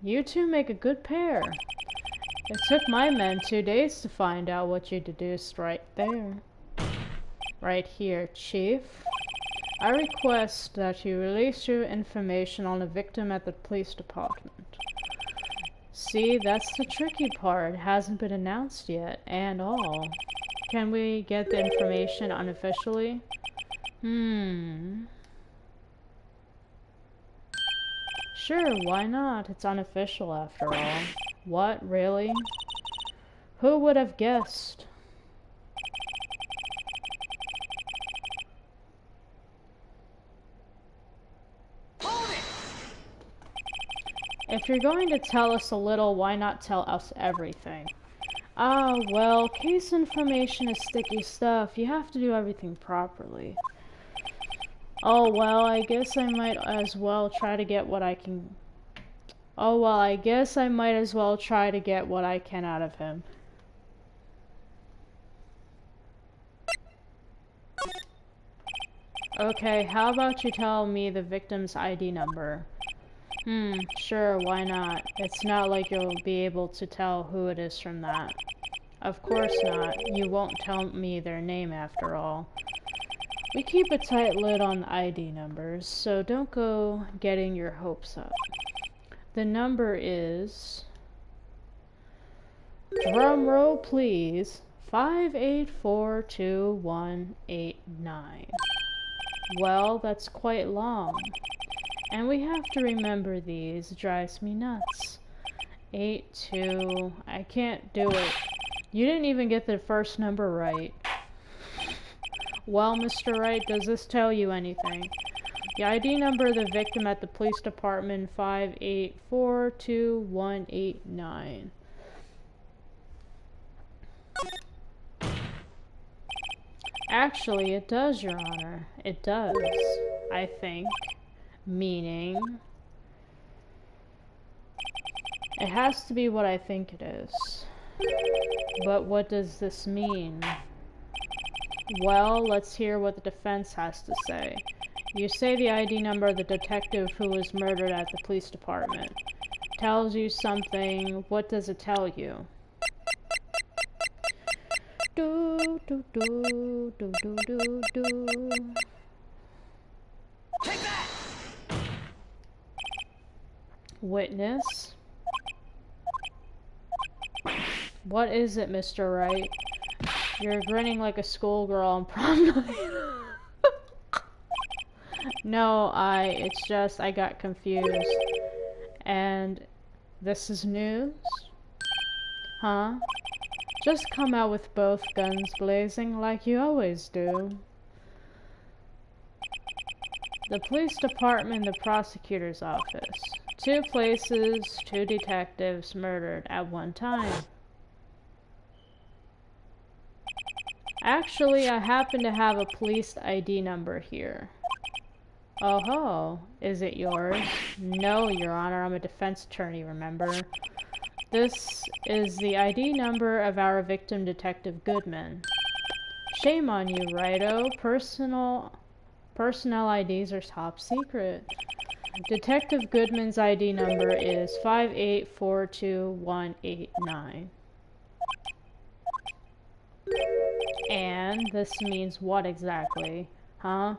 You two make a good pair. It took my men 2 days to find out what you deduced right there. Right here, Chief. I request that you release your information on the victim at the police department. See, that's the tricky part. It hasn't been announced yet, and all. Can we get the information unofficially? Sure, why not? It's unofficial after all. What, really? Who would have guessed? If you're going to tell us a little, why not tell us everything? Ah, well, case information is sticky stuff. You have to do everything properly. Oh, well, I guess I might as well try to get what I can... Oh, well, I guess I might as well try to get what I can out of him. Okay, how about you tell me the victim's ID number? Sure, why not? It's not like you'll be able to tell who it is from that. Of course not. You won't tell me their name after all. We keep a tight lid on ID numbers, so don't go getting your hopes up. The number is Drum roll, please. 58421189. Well, that's quite long. And we have to remember these. It drives me nuts. 82. I can't do it. You didn't even get the first number right. Well, Mr. Wright, does this tell you anything? The ID number of the victim at the police department, 58421189. Actually, it does, Your Honor. It does, I think. Meaning, it has to be what I think it is. But what does this mean? Well, let's hear what the defense has to say. You say the ID number of the detective who was murdered at the police department. Tells you something. What does it tell you? Do, do, do, do, do, do, do. Take that! Witness. What is it, Mr. Wright? You're grinning like a schoolgirl on prom night. No, it's just I got confused. And this is news? Huh? Just come out with both guns blazing like you always do. The police department, the prosecutor's office. 2 places, 2 detectives murdered at one time. Actually, I happen to have a police ID number here. Oh ho, is it yours? No, Your Honor, I'm a defense attorney, remember? This is the ID number of our victim, Detective Goodman. Shame on you, Righto. Personnel IDs are top secret. Detective Goodman's ID number is 58421189. And this means what exactly? Huh?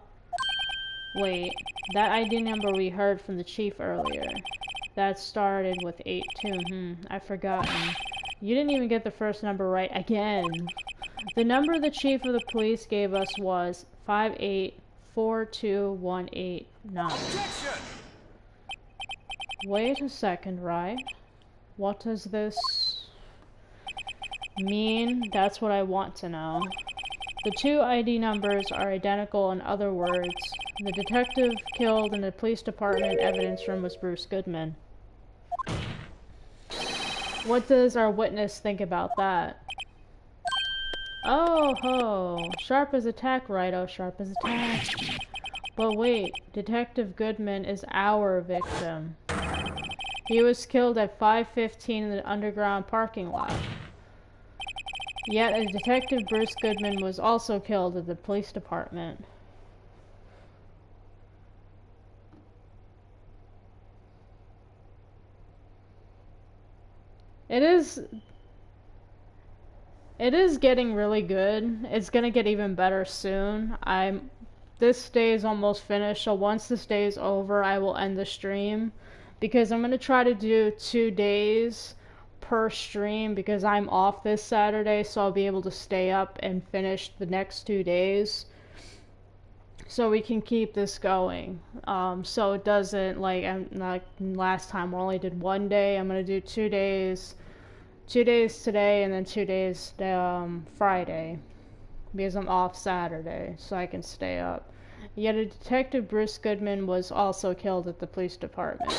Wait, that ID number we heard from the chief earlier. That started with 82. I've forgotten. You didn't even get the first number right again. The number the chief of the police gave us was 58421189. Wait a second, right? What does this mean? That's what I want to know. The 2 ID numbers are identical. In other words, the detective killed in the police department evidence room was Bruce Goodman. What does our witness think about that? Oh ho! Sharp as a tack, Righto, sharp as a tack. But wait, Detective Goodman is our victim. He was killed at 5:15 in the underground parking lot. Yet a Detective Bruce Goodman was also killed at the police department. It is getting really good. It's gonna get even better soon. This day is almost finished, so once this day is over, I will end the stream because I'm gonna try to do 2 days per stream because I'm off this Saturday, so I'll be able to stay up and finish the next 2 days. So we can keep this going. So it doesn't like last time we only did 1 day. I'm gonna do 2 days. 2 days today and then 2 days Friday because I'm off Saturday so I can stay up. Yet a Detective Bruce Goodman was also killed at the police department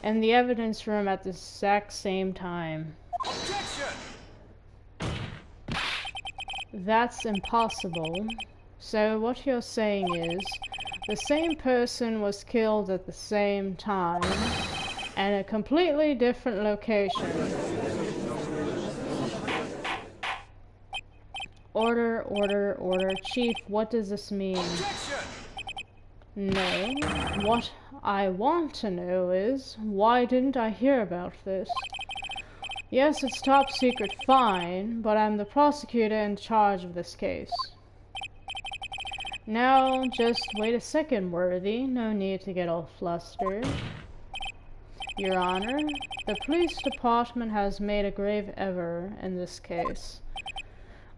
and the evidence room at the exact same time. Objection! That's impossible. So what you're saying is the same person was killed at the same time and a completely different location. Order, order, order. Chief, what does this mean? Objection! No. What I want to know is, why didn't I hear about this? Yes, it's top secret, fine, but I'm the prosecutor in charge of this case. Now, just wait a second, Worthy. No need to get all flustered. Your Honor, the police department has made a grave error in this case.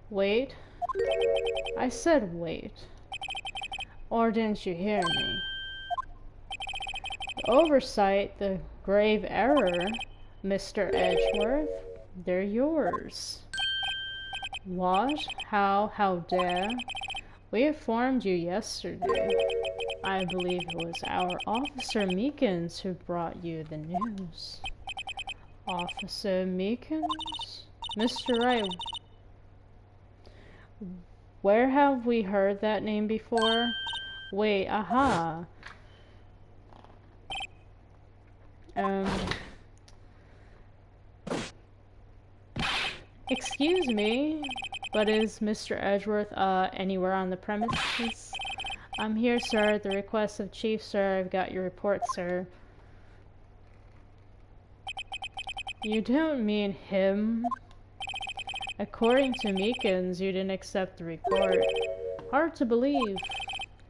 Wait. I said wait. Or didn't you hear me? The oversight, the grave error, Mr. Edgeworth, they're yours. What? How dare? We informed you yesterday. I believe it was our Officer Meekins who brought you the news. Officer Meekins? Mr. Wright, where have we heard that name before? Wait, aha. Excuse me, but is Mr. Edgeworth, anywhere on the premises? I'm here, sir, at the request of Chief, sir. I've got your report, sir. You don't mean him? According to Meekins, you didn't accept the report. Hard to believe.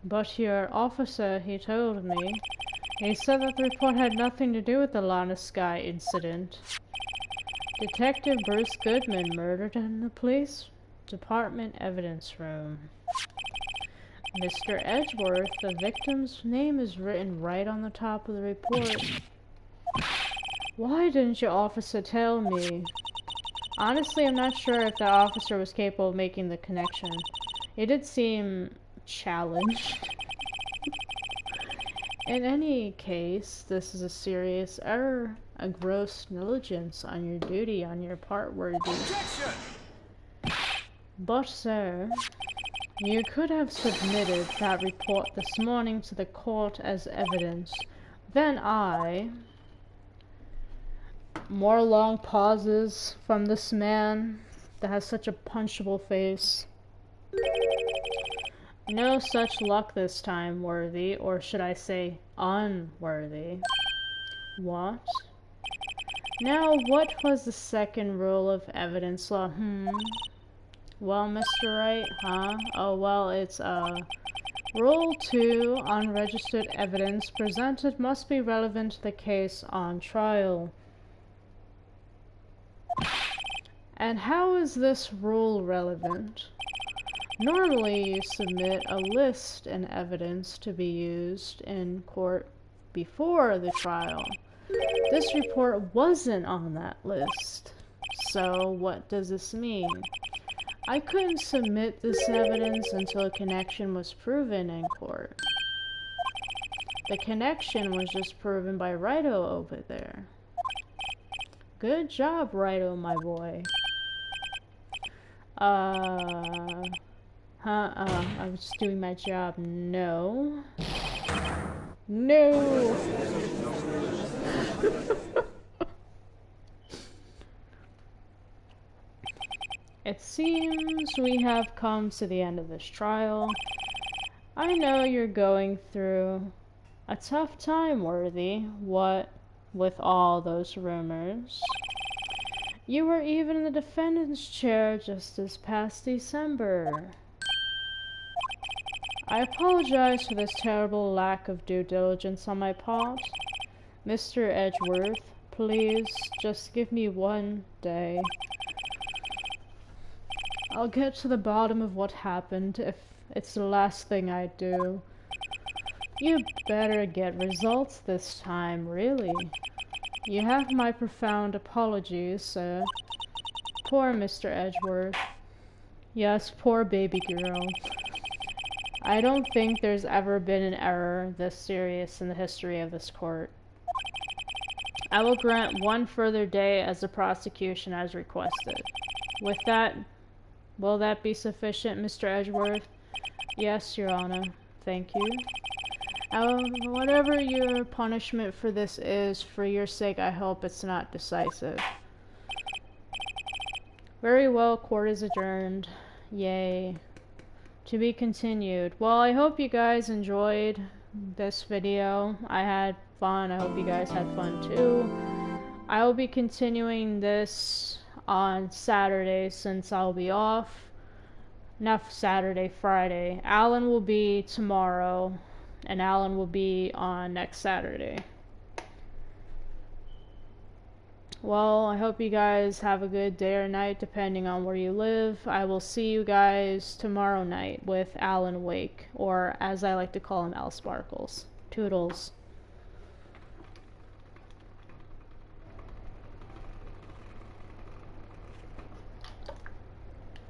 But your officer, he told me. He said that the report had nothing to do with the Lana Sky incident. Detective Bruce Goodman murdered in the police department evidence room. Mr. Edgeworth, the victim's name is written right on the top of the report. Why didn't your officer tell me? Honestly, I'm not sure if the officer was capable of making the connection. He did seem challenged. In any case, this is a serious error, a gross negligence on your duty on your part, Worthy. Objection! But, sir, you could have submitted that report this morning to the court as evidence. Then more long pauses from this man that has such a punchable face. No such luck this time, Worthy, or should I say, unworthy. What? Now, what was the second rule of evidence law? Well, Mr. Wright, huh? Oh, well, it's, Rule 2, unregistered evidence presented must be relevant to the case on trial. And how is this rule relevant? Normally, you submit a list and evidence to be used in court before the trial. This report wasn't on that list. So, what does this mean? I couldn't submit this evidence until a connection was proven in court. The connection was just proven by Righto over there. Good job, Righto, my boy. I was just doing my job. No. No! It seems we have come to the end of this trial. I know you're going through a tough time, Worthy, what with all those rumors. You were even in the defendant's chair just this past December. I apologize for this terrible lack of due diligence on my part. Mr. Edgeworth, please just give me one day. I'll get to the bottom of what happened if it's the last thing I do. You better get results this time, really. You have my profound apologies, sir. Poor Mr. Edgeworth. Yes, poor baby girl. I don't think there's ever been an error this serious in the history of this court. I will grant one further day as the prosecution has requested. With that, will that be sufficient, Mr. Edgeworth? Yes, Your Honor. Thank you. Whatever your punishment for this is, for your sake, I hope it's not decisive. Very well, court is adjourned. Yay. To be continued. Well, I hope you guys enjoyed this video. I had fun. I hope you guys had fun too. I will be continuing this on Saturday since I'll be off. Not Saturday, Friday. Alan will be tomorrow, and Alan will be on next Saturday. Well, I hope you guys have a good day or night depending on where you live. I will see you guys tomorrow night with Alan Wake, or as I like to call him, Al Sparkles. Toodles.